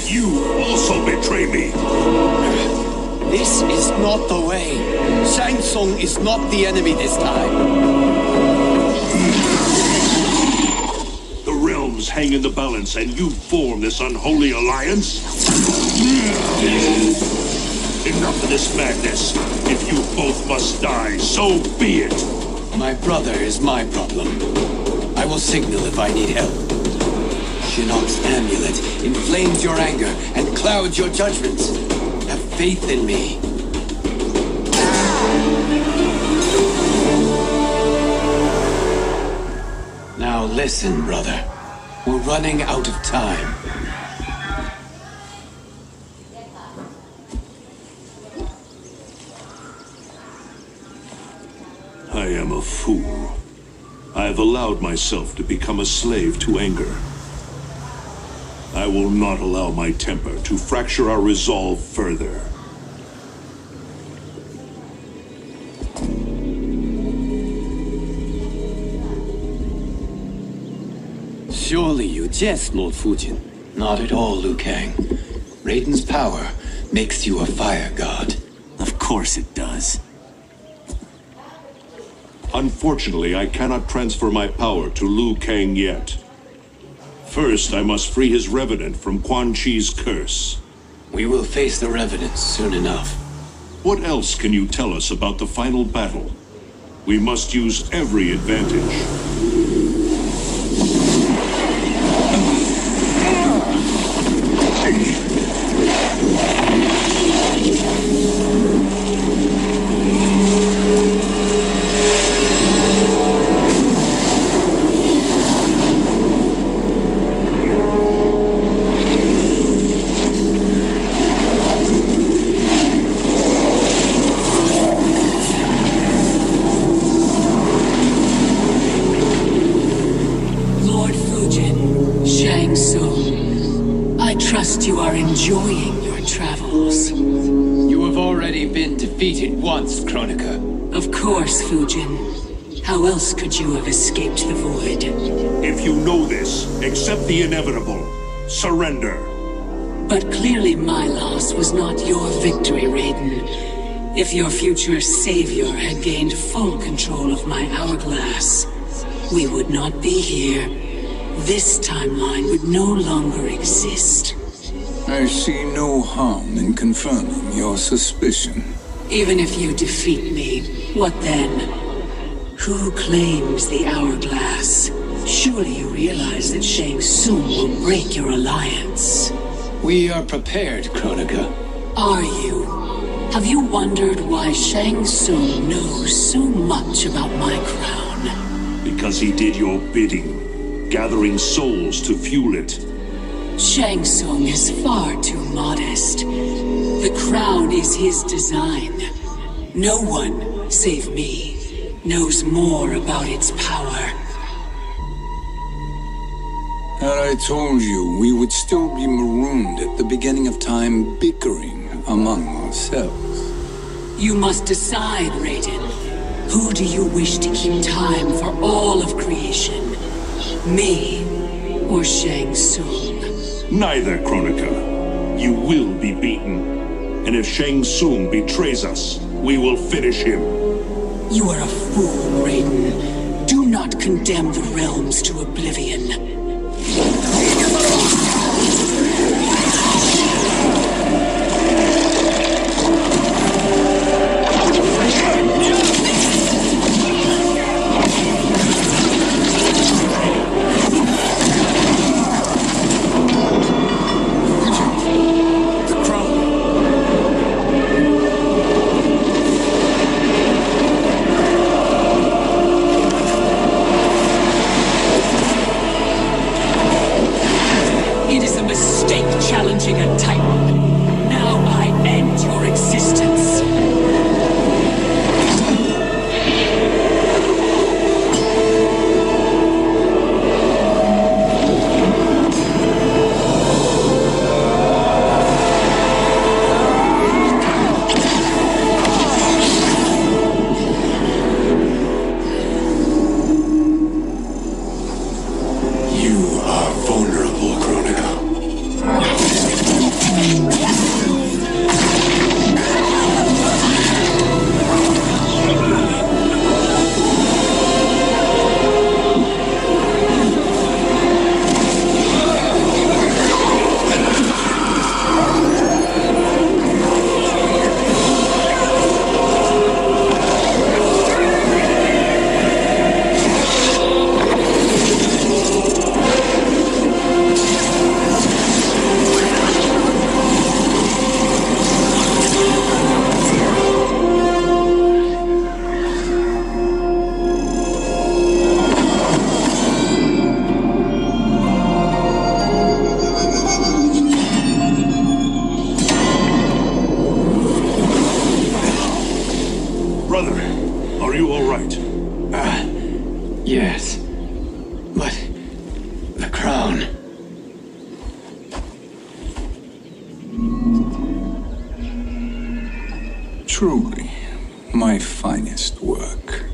Speaker 1: You also betray me.
Speaker 2: This is not the way. Shang Tsung is not the enemy this time.
Speaker 1: The realms hang in the balance, and you form this unholy alliance? Enough of this madness. If you both must die, so be it.
Speaker 2: My brother is my problem. I will signal if I need help. Shinnok's amulet inflames your anger and clouds your judgments. Have faith in me. Now listen, brother. We're running out of time.
Speaker 1: I am a fool. I have allowed myself to become a slave to anger. I will not allow my temper to fracture our resolve further.
Speaker 2: Surely you jest, Lord Fujin. Not at all, Liu Kang. Raiden's power makes you a fire god.
Speaker 9: Of course it does.
Speaker 1: Unfortunately, I cannot transfer my power to Liu Kang yet. First, I must free his revenant from Quan Chi's curse.
Speaker 2: We will face the revenants soon enough.
Speaker 1: What else can you tell us about the final battle? We must use every advantage.
Speaker 8: Enjoying your travels.
Speaker 2: You have already been defeated once, Kronika.
Speaker 8: Of course, Fujin. How else could you have escaped the void?
Speaker 1: If you know this, accept the inevitable. Surrender.
Speaker 8: But clearly my loss was not your victory, Raiden. If your future savior had gained full control of my hourglass, we would not be here. This timeline would no longer exist.
Speaker 3: I see no harm in confirming your suspicion.
Speaker 8: Even if you defeat me, what then? Who claims the hourglass? Surely you realize that Shang Tsung will break your alliance.
Speaker 2: We are prepared, Kronika.
Speaker 8: Are you? Have you wondered why Shang Tsung knows so much about my crown?
Speaker 1: Because he did your bidding, gathering souls to fuel it.
Speaker 8: Shang Tsung is far too modest. The crown is his design. No one, save me, knows more about its power.
Speaker 3: Had I told you, we would still be marooned at the beginning of time, bickering among ourselves.
Speaker 8: You must decide, Raiden. Who do you wish to keep time for all of creation? Me or Shang Tsung?
Speaker 1: Neither, Kronika. You will be beaten. And if Shang Tsung betrays us, we will finish him.
Speaker 8: You are a fool, Raiden. Do not condemn the realms to oblivion.
Speaker 9: challenging a titan. Now I end your existence.
Speaker 2: Yes. But the crown.
Speaker 3: Truly, my finest work.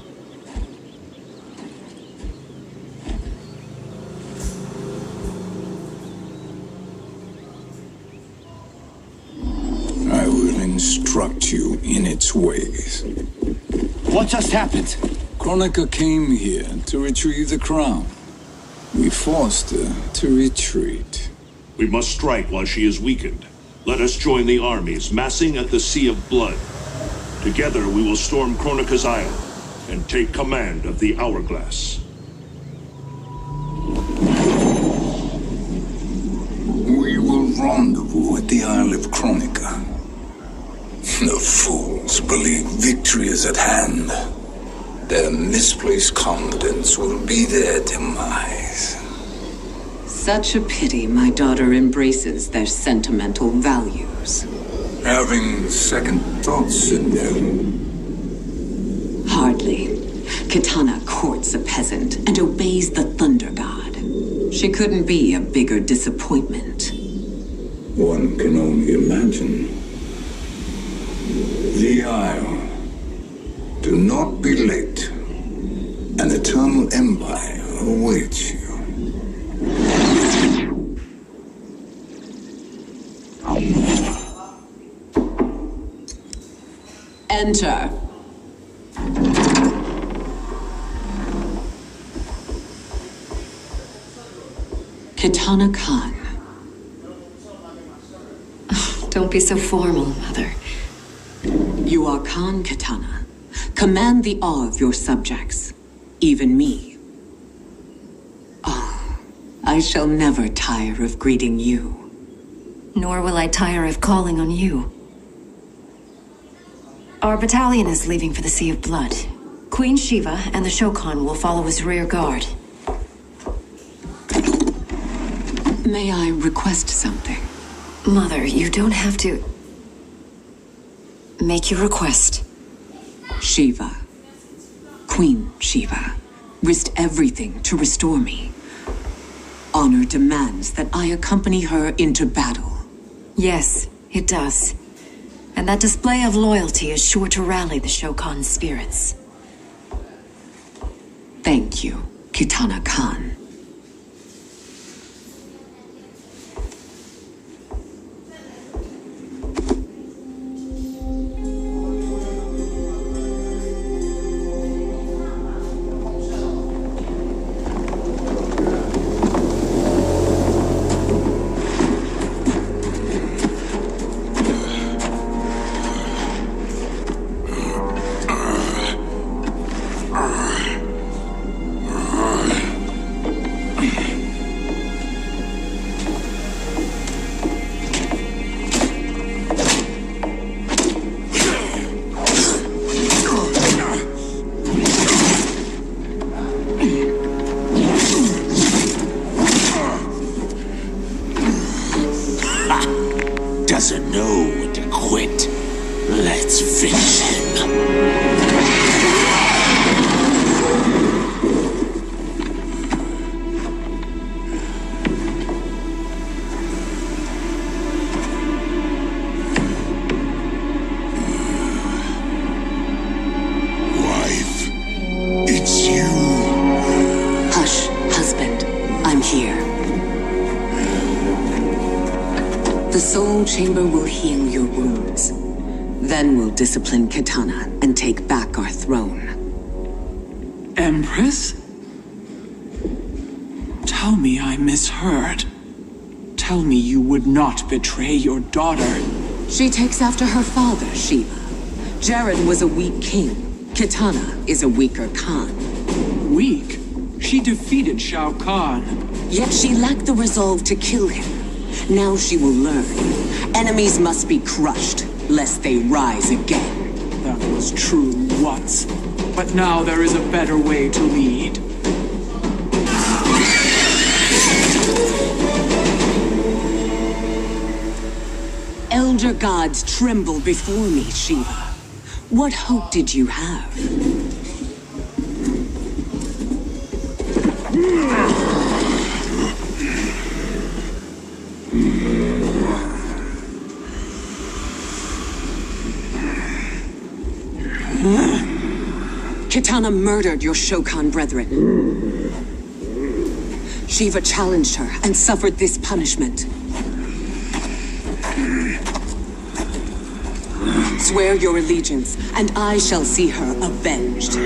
Speaker 3: I will instruct you in its ways.
Speaker 2: What just happened?
Speaker 3: Kronika came here to retrieve the crown. We forced her to retreat.
Speaker 1: We must strike while she is weakened. Let us join the armies massing at the Sea of Blood. Together we will storm Kronika's Isle and take command of the Hourglass.
Speaker 3: We will rendezvous at the Isle of Kronika. The fools believe victory is at hand. Their misplaced confidence will be their demise.
Speaker 8: Such a pity my daughter embraces their sentimental values.
Speaker 3: Having second thoughts in them.
Speaker 8: Hardly. Kitana courts a peasant and obeys the Thunder God. She couldn't be a bigger disappointment.
Speaker 3: One can only imagine. The Isle. Do not be late. An eternal empire awaits you.
Speaker 8: Enter. Kitana Khan.
Speaker 11: Don't be so formal, Mother.
Speaker 8: You are Khan Kitana. Command the awe of your subjects, even me. Oh, I shall never tire of greeting you.
Speaker 11: Nor will I tire of calling on you. Our battalion is leaving for the Sea of Blood. Queen Shiva and the Shokan will follow as rear guard.
Speaker 8: May I request something?
Speaker 11: Mother, you don't have to... Make your request.
Speaker 8: Shiva, Queen Shiva, risked everything to restore me. Honor demands that I accompany her into battle.
Speaker 11: Yes, it does. And that display of loyalty is sure to rally the Shokan's spirits.
Speaker 8: Thank you, Kitana Khan.
Speaker 7: know to quit. Let's finish him.
Speaker 8: The soul chamber will heal your wounds. Then we'll discipline Kitana and take back our throne.
Speaker 12: Empress? Tell me I misheard. Tell me you would not betray your daughter.
Speaker 8: She takes after her father, Shiva. Jared was a weak king. Kitana is a weaker Khan.
Speaker 12: Weak? She defeated Shao Kahn.
Speaker 8: Yet she lacked the resolve to kill him. Now she will learn. Enemies must be crushed, lest they rise again.
Speaker 12: That was true once. But now there is a better way to lead.
Speaker 8: Elder gods tremble before me, Shiva. What hope did you have? Kitana murdered your Shokan brethren. Shiva challenged her and suffered this punishment. Swear your allegiance, and I shall see her avenged.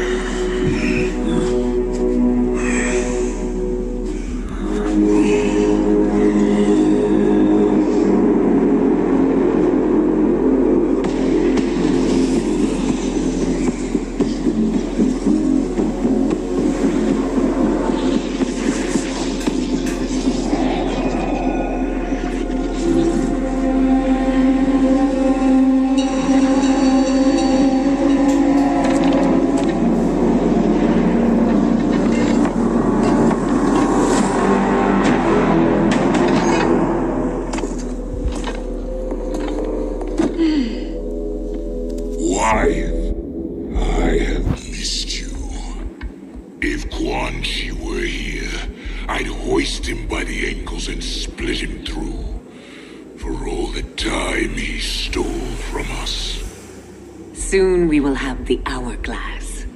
Speaker 8: Soon we will have the hourglass.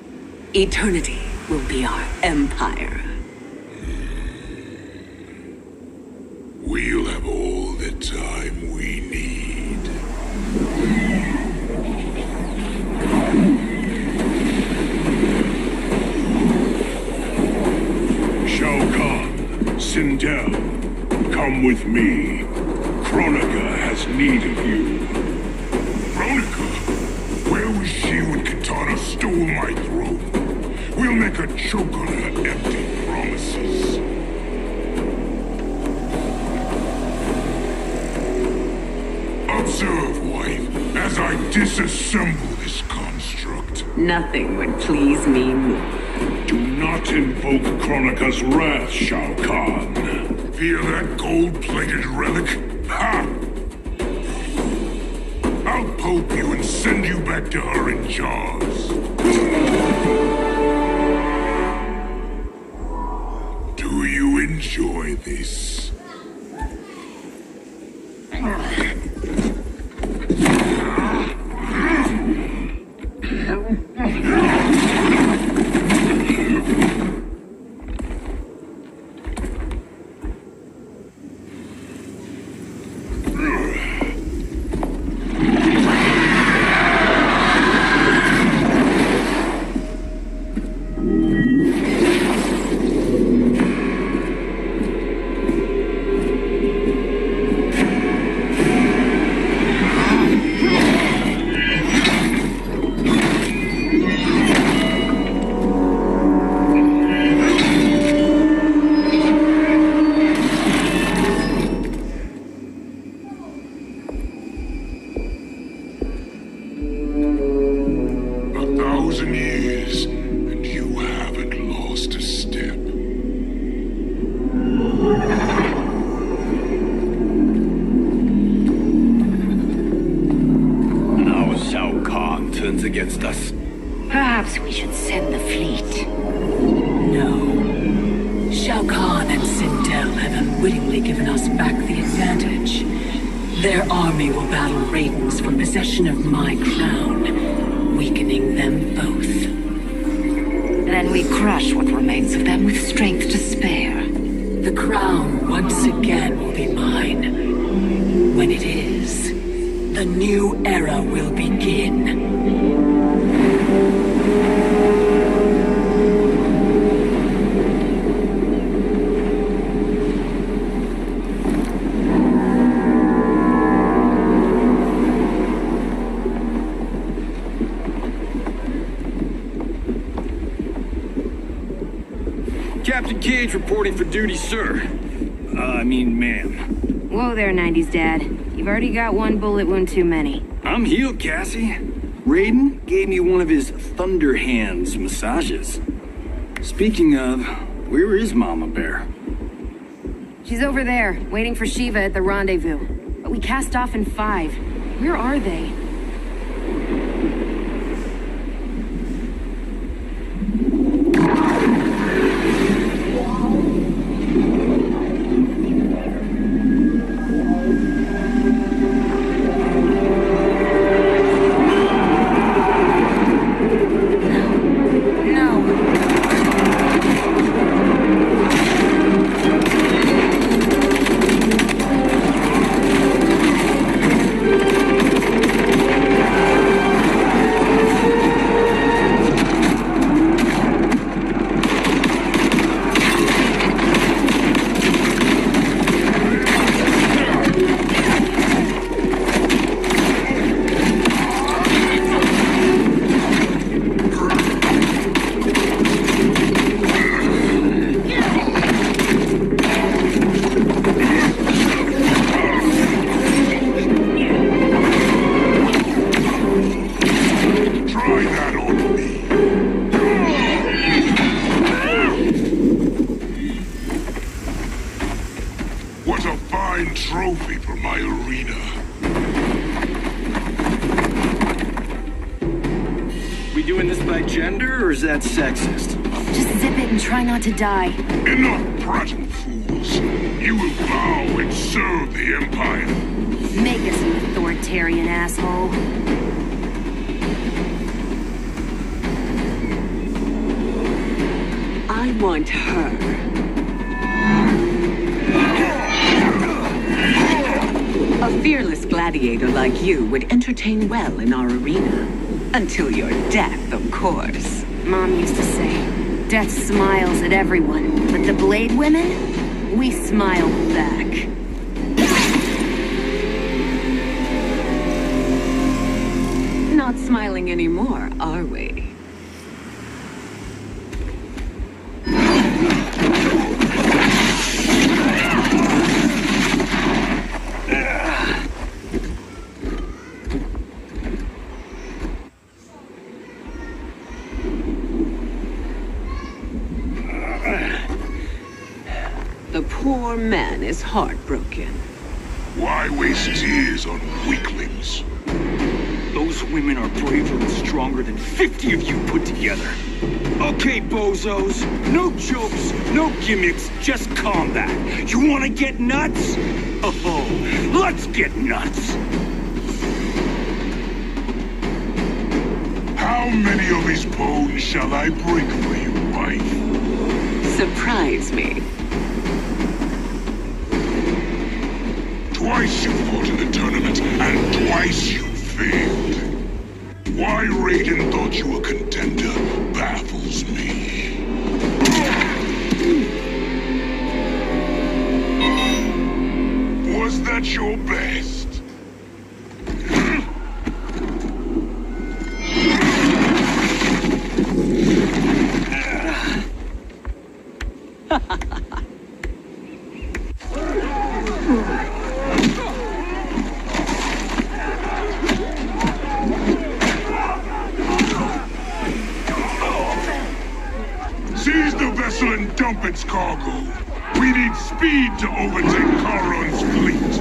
Speaker 8: Eternity will be our empire.
Speaker 5: We'll have all the time we need. Shao Kahn, Sindel, come with me. Kronika has need of you. Kronika? Where was she when Kitana stole my throne? We'll make her choke on her empty promises. Observe, wife, as I disassemble this construct.
Speaker 8: Nothing would please me more.
Speaker 5: Do not invoke Kronika's wrath, Shao Kahn. Fear that gold-plated relic? Ha! I'll poke you and send you back to her in jars. Do you enjoy this?
Speaker 4: against us.
Speaker 11: Perhaps we should send the fleet.
Speaker 8: No. Shao Kahn and Sindel have unwittingly given us back the advantage. Their army will battle Raidens for possession of my crown, weakening them both.
Speaker 11: Then we crush what remains of them with strength to spare.
Speaker 8: The crown once again will be mine. When it is, the new era will begin.
Speaker 4: Captain Cage reporting for duty, sir. Ma'am.
Speaker 13: Whoa there, 90s Dad. You've already got one bullet wound too many.
Speaker 4: I'm healed, Cassie. Raiden gave me one of his Thunder Hands massages. Speaking of, where is Mama Bear?
Speaker 13: She's over there, waiting for Shiva at the rendezvous. But we cast off in 5. Where are they?
Speaker 4: That's sexist.
Speaker 13: Just zip it and try not to die.
Speaker 5: Enough prattle, fools. You will bow and serve the Empire.
Speaker 13: Make us an authoritarian asshole.
Speaker 8: I want her. A fearless gladiator like you would entertain well in our arena. Until your death, of course.
Speaker 13: Mom used to say, death smiles at everyone, but the Blade women, we smile back.
Speaker 8: Not smiling anymore, are we? The poor man is heartbroken.
Speaker 5: Why waste tears on weaklings?
Speaker 4: Those women are braver and stronger than 50 of you put together. Okay, bozos. No jokes, no gimmicks, just combat. You wanna get nuts? Oh, let's get nuts!
Speaker 5: How many of his bones shall I break for you, wife?
Speaker 8: Surprise me.
Speaker 5: Twice you fought in the tournament, and twice you failed. Why Raiden thought you a contender baffles me. Was that your best? Seize the vessel and dump its cargo. We need speed to overtake Charon's fleet.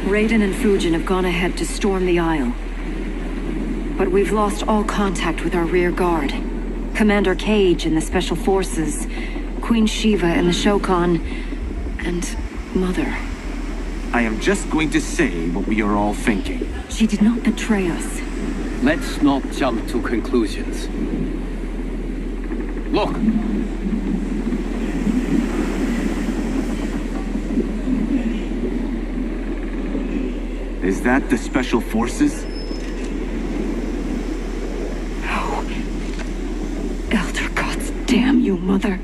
Speaker 11: Raiden and Fujin have gone ahead to storm the Isle. But we've lost all contact with our rear guard. Commander Cage and the Special Forces, Queen Shiva and the Shokan, and Mother.
Speaker 4: I am just going to say what we are all thinking.
Speaker 11: She did not betray us.
Speaker 2: Let's not jump to conclusions. Look!
Speaker 4: Is that the Special Forces?
Speaker 11: No. Elder gods damn you, Mother.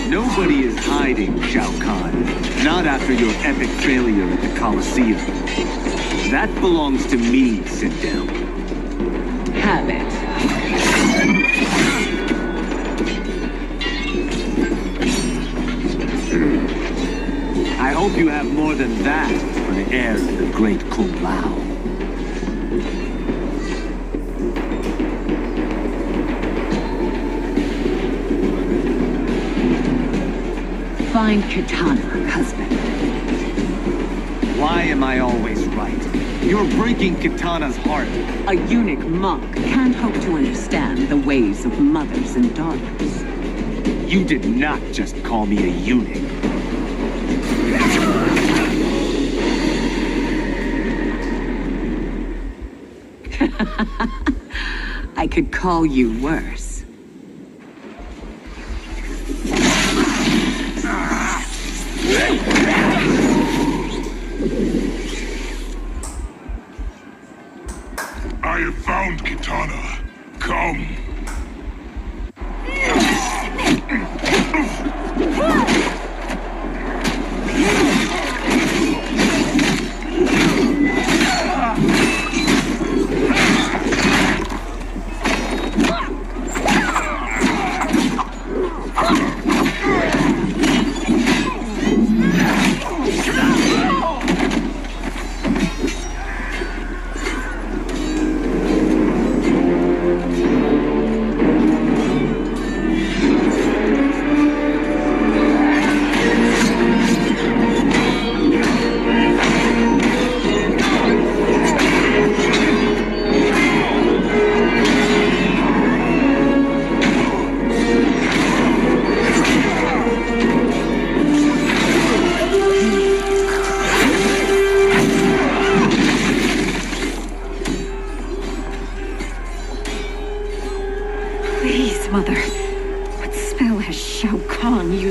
Speaker 4: Nobody is hiding, Shao Kahn. Not after your epic failure at the Colosseum. That belongs to me, sit down.
Speaker 8: Have it.
Speaker 4: I hope you have more than that for the heir of the great Kung Lao.
Speaker 8: Find Kitana, husband.
Speaker 4: Why am I always right? You're breaking Kitana's heart.
Speaker 8: A eunuch monk can't hope to understand the ways of mothers and daughters.
Speaker 4: You did not just call me a eunuch.
Speaker 8: I could call you worse.
Speaker 5: I have found Kitana. Come.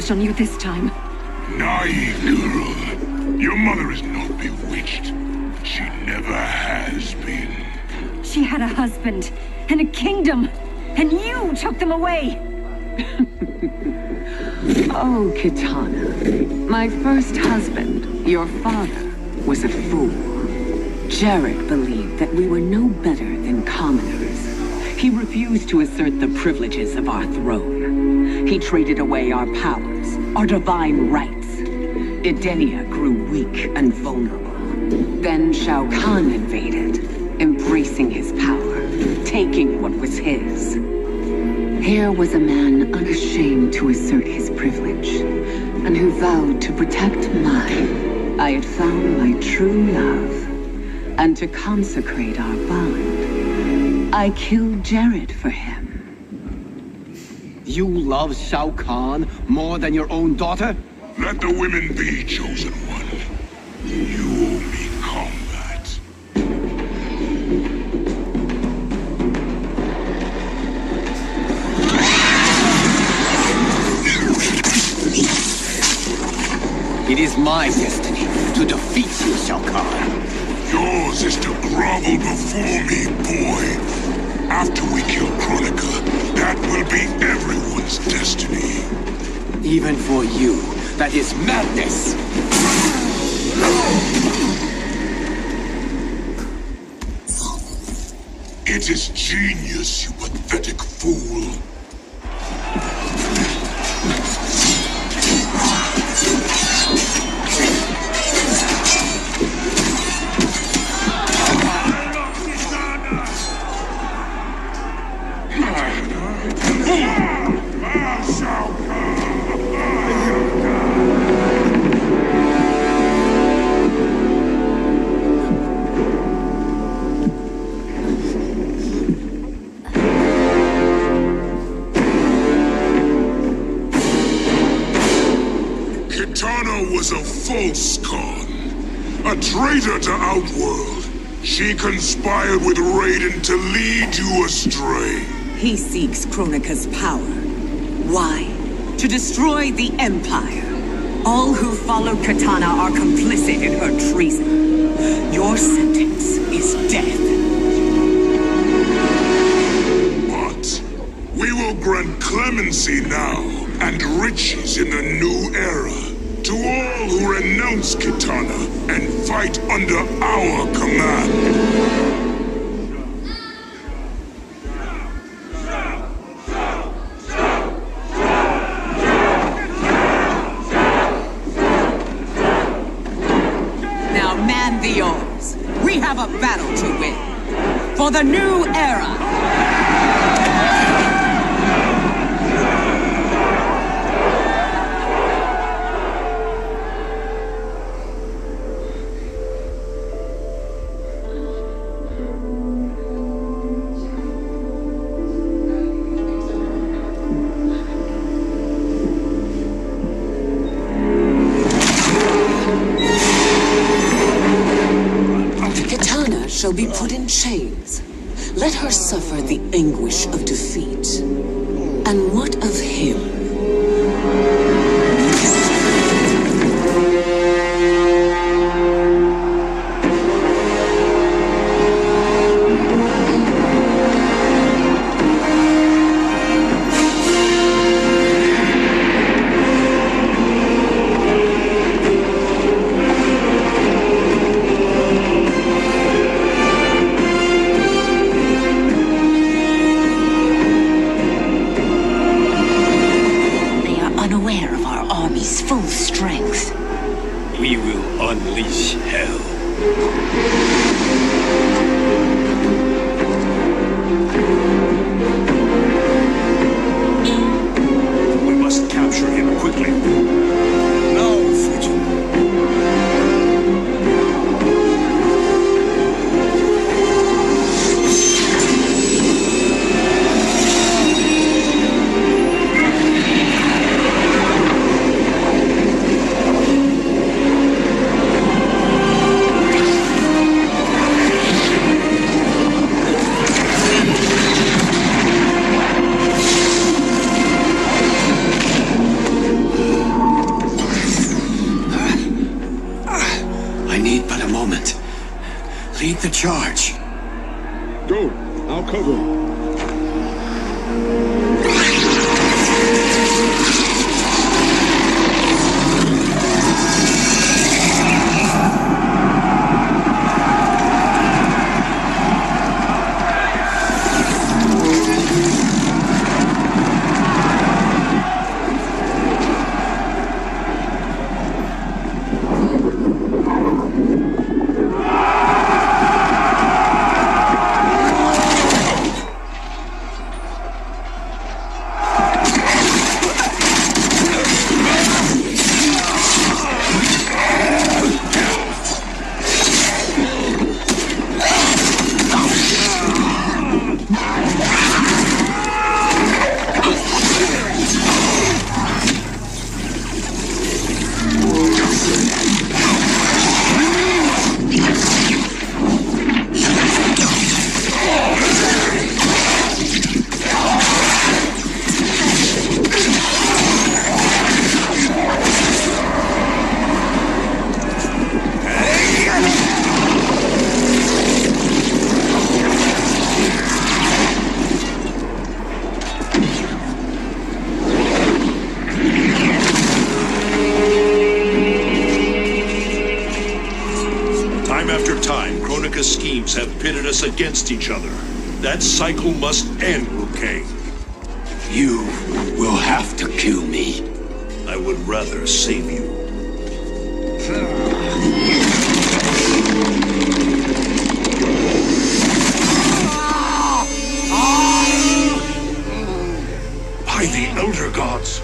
Speaker 11: On you this time.
Speaker 5: Naive girl. Your mother is not bewitched. She never has been.
Speaker 11: She had a husband and a kingdom, and you took them away.
Speaker 8: Oh, Kitana. My first husband, your father, was a fool. Jarrett believed that we were no better than commoners. He refused to assert the privileges of our throne. He traded away our powers, our divine rights. Edenia grew weak and vulnerable. Then Shao Kahn invaded, embracing his power, taking what was his. Here was a man unashamed to assert his privilege, and who vowed to protect mine. I had found my true love, and to consecrate our bond, I killed Jared for him.
Speaker 2: You love Shao Kahn more than your own daughter?
Speaker 5: Let the women be, chosen one. You owe me combat.
Speaker 2: It is my destiny to defeat you, Shao Kahn.
Speaker 5: Yours is to grovel before me, boy. After we kill Kronika, that will be everyone's destiny.
Speaker 2: Even for you, that is madness!
Speaker 5: It is genius, you pathetic fool. Was a false Khan, a traitor to Outworld. She conspired with Raiden to lead you astray.
Speaker 14: He seeks Kronika's power. Why? To destroy the Empire. All who followed Katana are complicit in her treason. Your sentence is death.
Speaker 5: But we will grant clemency now and riches in the new era. To all who renounce Kitana and fight under our command.
Speaker 14: Now man the oars. We have a battle to win. For the new era.
Speaker 8: Shall be put in chains. Let her suffer the anguish of defeat. And what of him?
Speaker 4: We will unleash hell. We must capture him quickly. Now, Fujin.
Speaker 2: Lead the charge.
Speaker 5: Go. I'll cover him.
Speaker 1: pitted us against each other. That cycle must end, Liu Kang.
Speaker 7: You will have to kill me.
Speaker 1: I would rather save you. By the Elder Gods!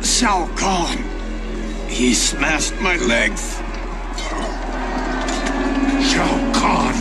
Speaker 7: Shao Kahn! He smashed my legs.
Speaker 1: Shao Kahn!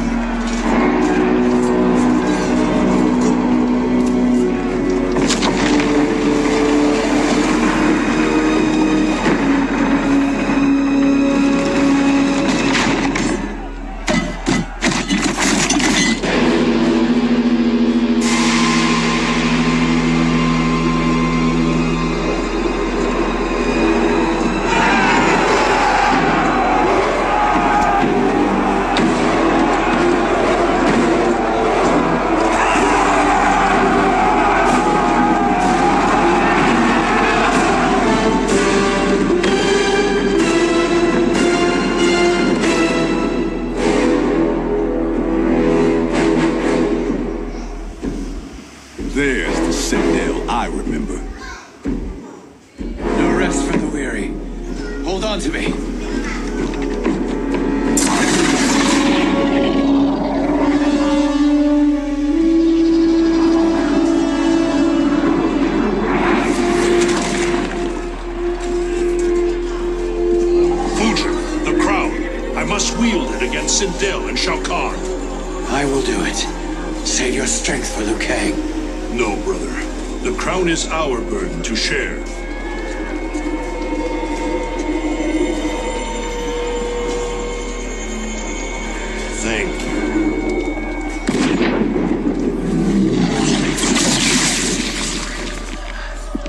Speaker 7: There's the Citadel I remember.
Speaker 2: No rest for the weary. Hold on to me.
Speaker 1: Fujin, the crown. I must wield it against Sindel and Shao Kahn.
Speaker 2: I will do it. Save your strength for Liu Kang.
Speaker 1: No, brother. The crown is our burden to share. Thank you.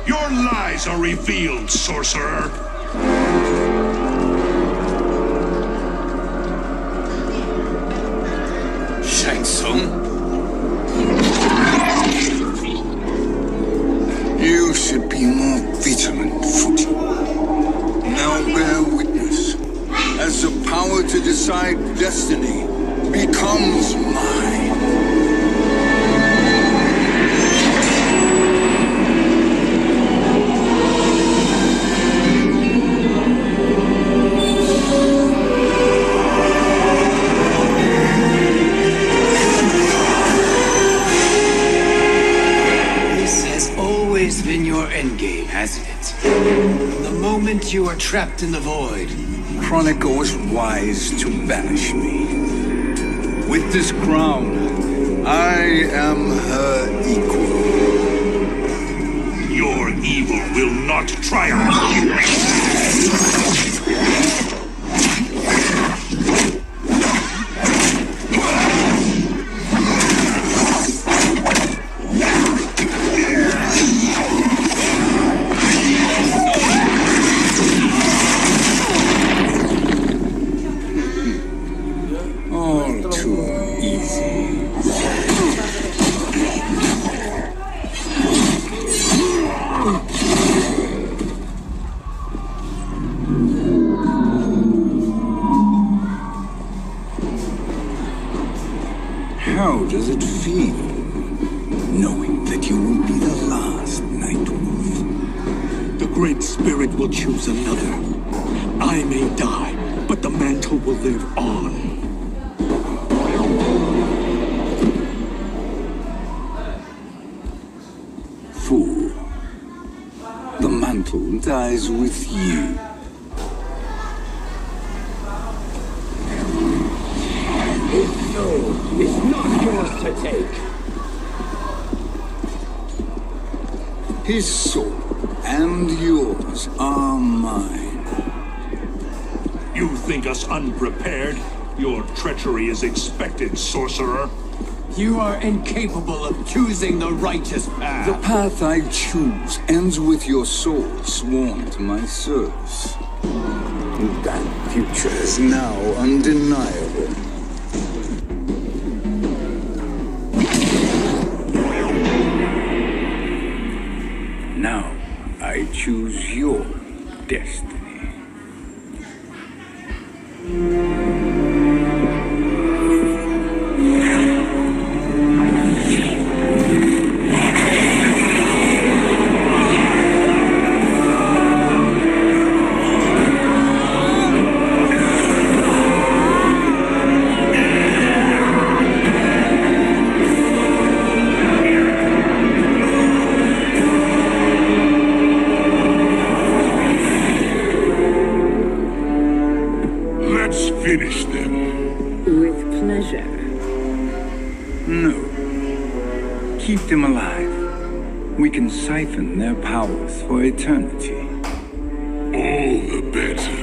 Speaker 1: Your lies are revealed, sorcerer.
Speaker 2: Shang Tsung?
Speaker 3: You should be more vigilant, Fujin. Now bear witness, as the power to decide destiny becomes mine.
Speaker 2: Been your endgame, hasn't it? From the moment you were trapped in the void.
Speaker 3: Kronika was wise to banish me. With this crown, I am her equal.
Speaker 1: Your evil will not triumph.
Speaker 3: How does it feel, knowing that you will be the last Nightwolf?
Speaker 15: The Great Spirit will choose another. I may die, but the mantle will live on.
Speaker 3: Fool. The mantle dies with you.
Speaker 15: It's not yours to take.
Speaker 3: His soul and yours are mine.
Speaker 1: You think us unprepared? Your treachery is expected, sorcerer.
Speaker 2: You are incapable of choosing the righteous path.
Speaker 3: The path I choose ends with your soul sworn to my service. That future is now undeniable.
Speaker 16: Now, I choose your destiny.
Speaker 5: Finish them.
Speaker 14: With pleasure.
Speaker 16: No. Keep them alive. We can siphon their powers for eternity.
Speaker 5: All the better.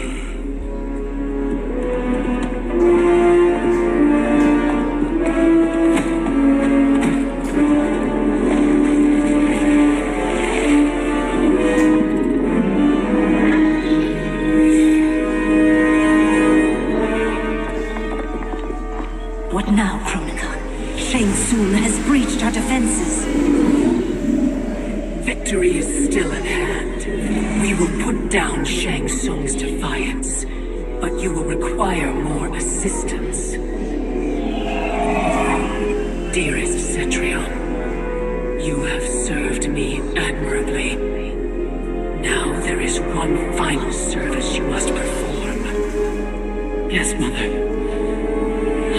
Speaker 14: Victory is still at hand. We will put down Shang Tsung's defiance, but you will require more assistance. Dearest Cetrion, you have served me admirably. Now there is one final service you must perform.
Speaker 8: Yes, Mother.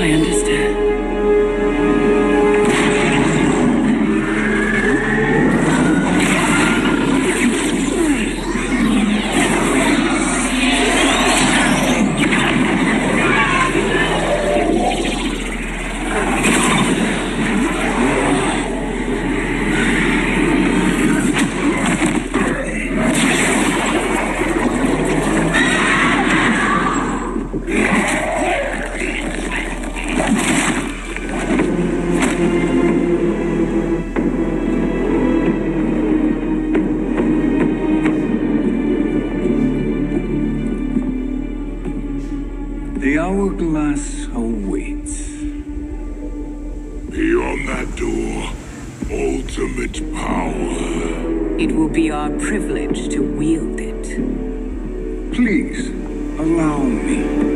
Speaker 8: I understand.
Speaker 16: The hourglass awaits.
Speaker 5: Beyond that door, ultimate power.
Speaker 14: It will be our privilege to wield it.
Speaker 16: Please, allow me.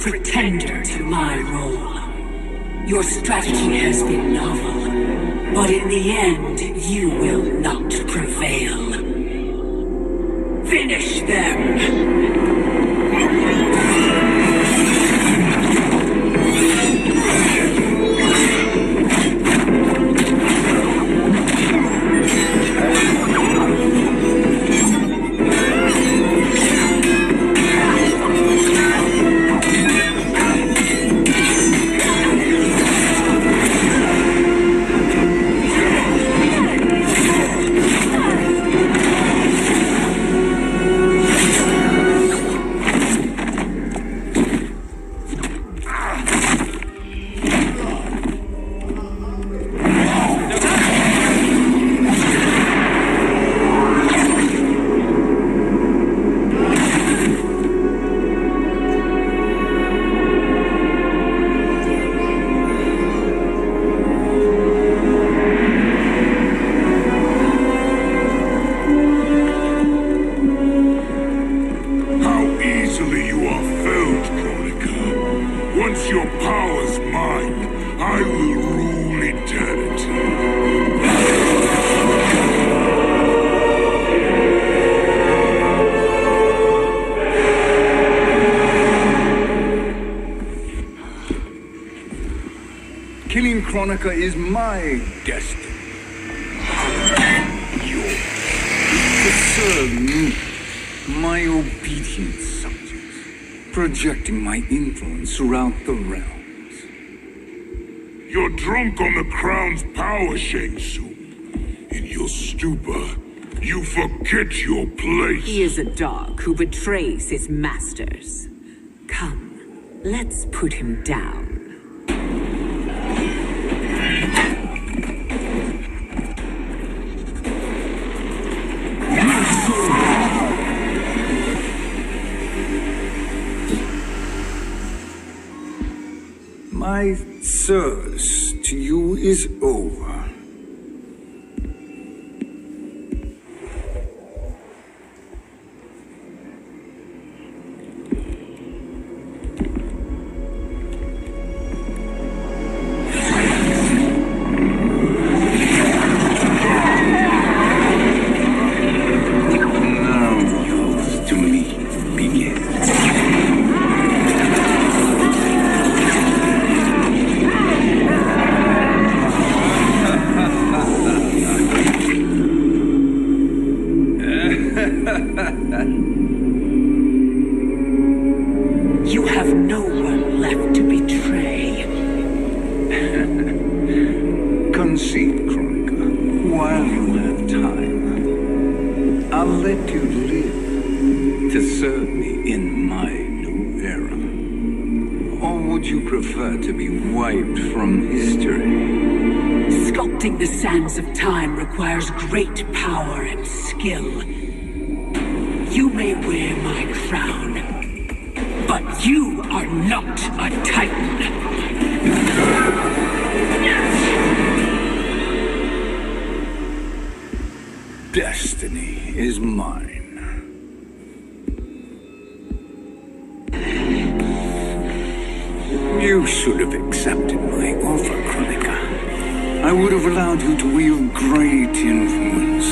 Speaker 14: Pretender to my role. Your strategy has been novel, but in the end, you will not prevail. Finish them!
Speaker 16: Killing Kronika is my destiny. Yours. To serve me, my obedient subjects, projecting my influence throughout the realms.
Speaker 5: You're drunk on the crown's power, Shang Tsung. In your stupor, you forget your place.
Speaker 14: He is a dog who betrays his masters. Come, let's put him down.
Speaker 16: My service to you is over.
Speaker 14: You have no one left to betray.
Speaker 16: Concede, Kronika, while you have time. I'll let you live to serve me in my new era. Or would you prefer to be wiped from history?
Speaker 14: Sculpting the sands of time requires great power and skill. You may wear my crown, but you are not a Titan.
Speaker 16: Destiny is mine. You should have accepted my offer, Kronika. I would have allowed you to wield great influence.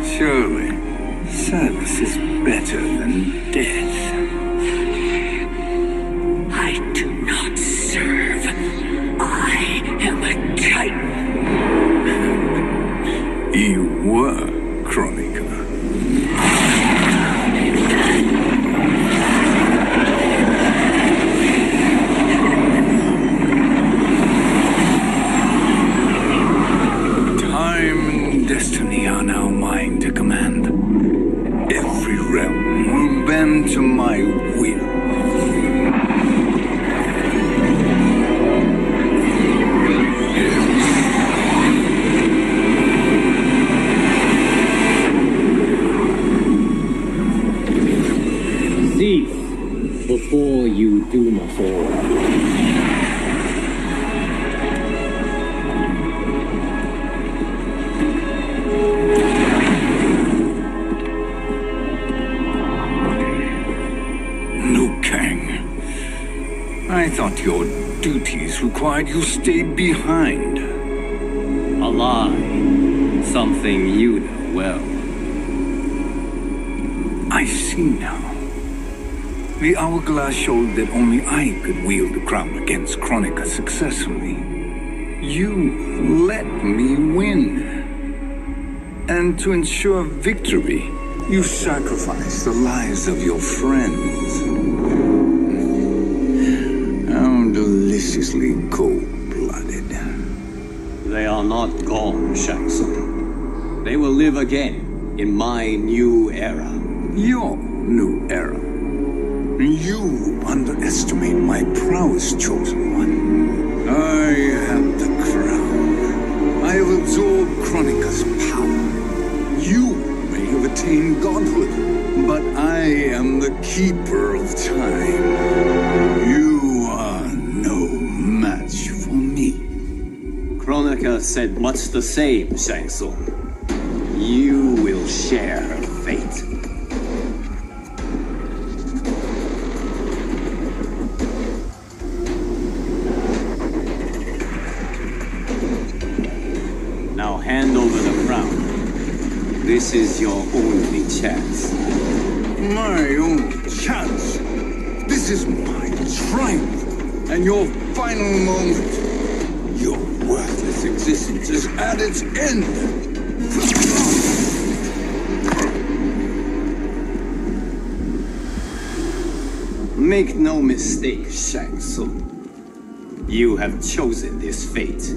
Speaker 16: Surely, service is better than death.
Speaker 14: I do not serve. I am a Titan.
Speaker 16: You were, Kronika. Time and destiny are now mine to command. Every realm will bend to my will.
Speaker 2: Before you do not fall.
Speaker 16: I thought your duties required you stayed behind.
Speaker 2: A lie. Something you know well.
Speaker 16: I see now. The hourglass showed that only I could wield the crown against Kronika successfully. You let me win. And to ensure victory, you sacrificed the lives of your friends. How deliciously cold-blooded.
Speaker 2: They are not gone, Shang Tsung. They will live again in my new era.
Speaker 16: Your new era. You underestimate my prowess, Chosen One. I have the crown. I have absorbed Kronika's power. You may have attained godhood, but I am the keeper of time. You are no match for me.
Speaker 2: Kronika said much the same, Shang Tsung. You will share her fate. Now hand over the crown. This is your only chance.
Speaker 16: My only chance? This is my triumph, and your final moment. Your worthless existence is at its end.
Speaker 2: Make no mistake, Shang Tsung. You have chosen this fate.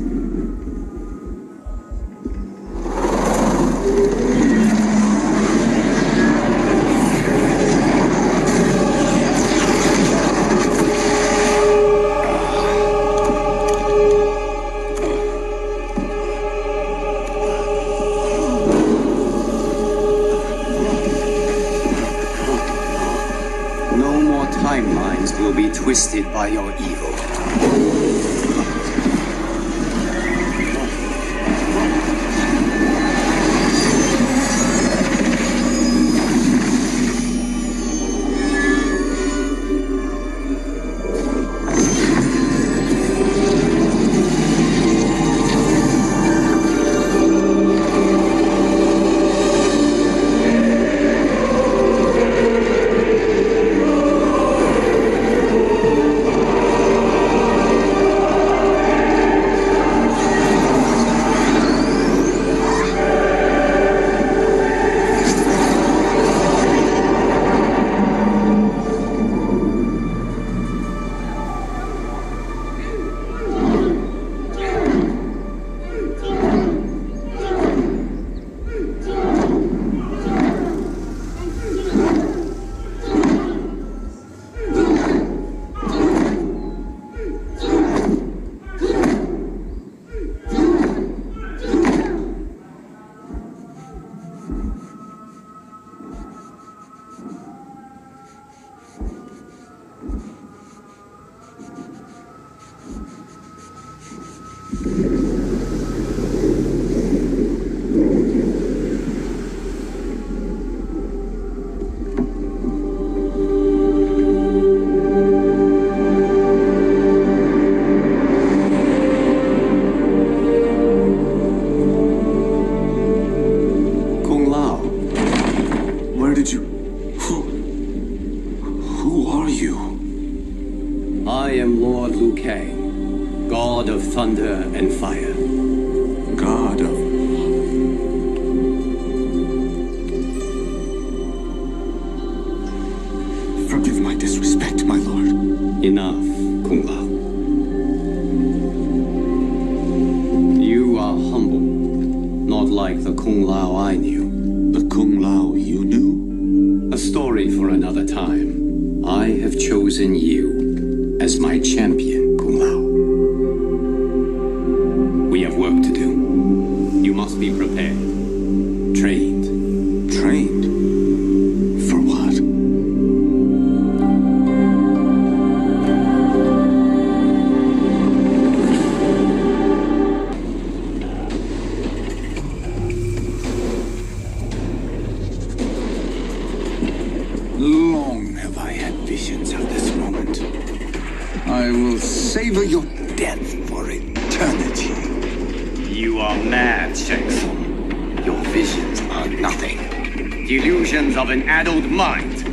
Speaker 2: Timelines will be twisted by your evil. and fire.
Speaker 12: God of... Forgive my disrespect, my lord.
Speaker 2: Enough, Kung Lao. You are humble, not like the Kung Lao I knew.
Speaker 12: The Kung Lao you knew?
Speaker 2: A story for another time. I have chosen you as my champion, Kung Lao. We have work to do. You must be prepared. Trained.
Speaker 12: Trained? For what?
Speaker 16: Long have I had visions of this moment. I will savor your death for eternity.
Speaker 2: You are mad, Shang Tsung. Your visions are nothing. Delusions of an addled mind.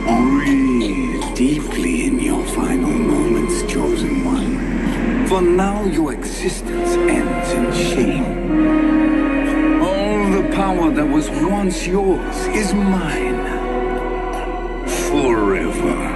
Speaker 16: Breathe deeply in your final moments, chosen one. For now your existence ends in shame. All the power that was once yours is mine. Forever.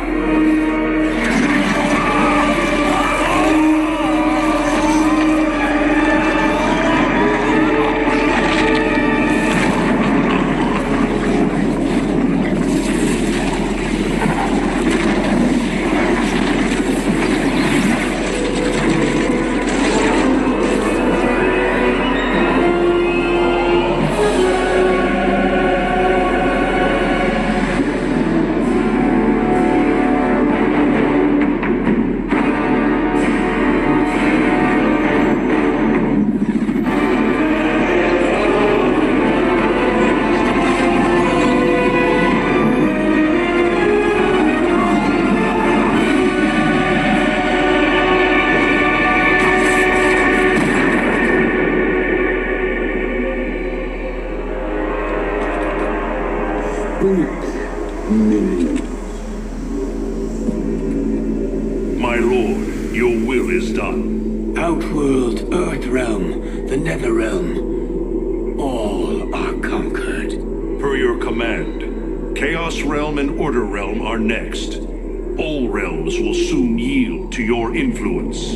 Speaker 5: My lord, your will is done.
Speaker 7: Outworld, Earth Realm, the Nether Realm, all are conquered.
Speaker 5: Per your command, Chaos Realm and Order Realm are next. All realms will soon yield to your influence.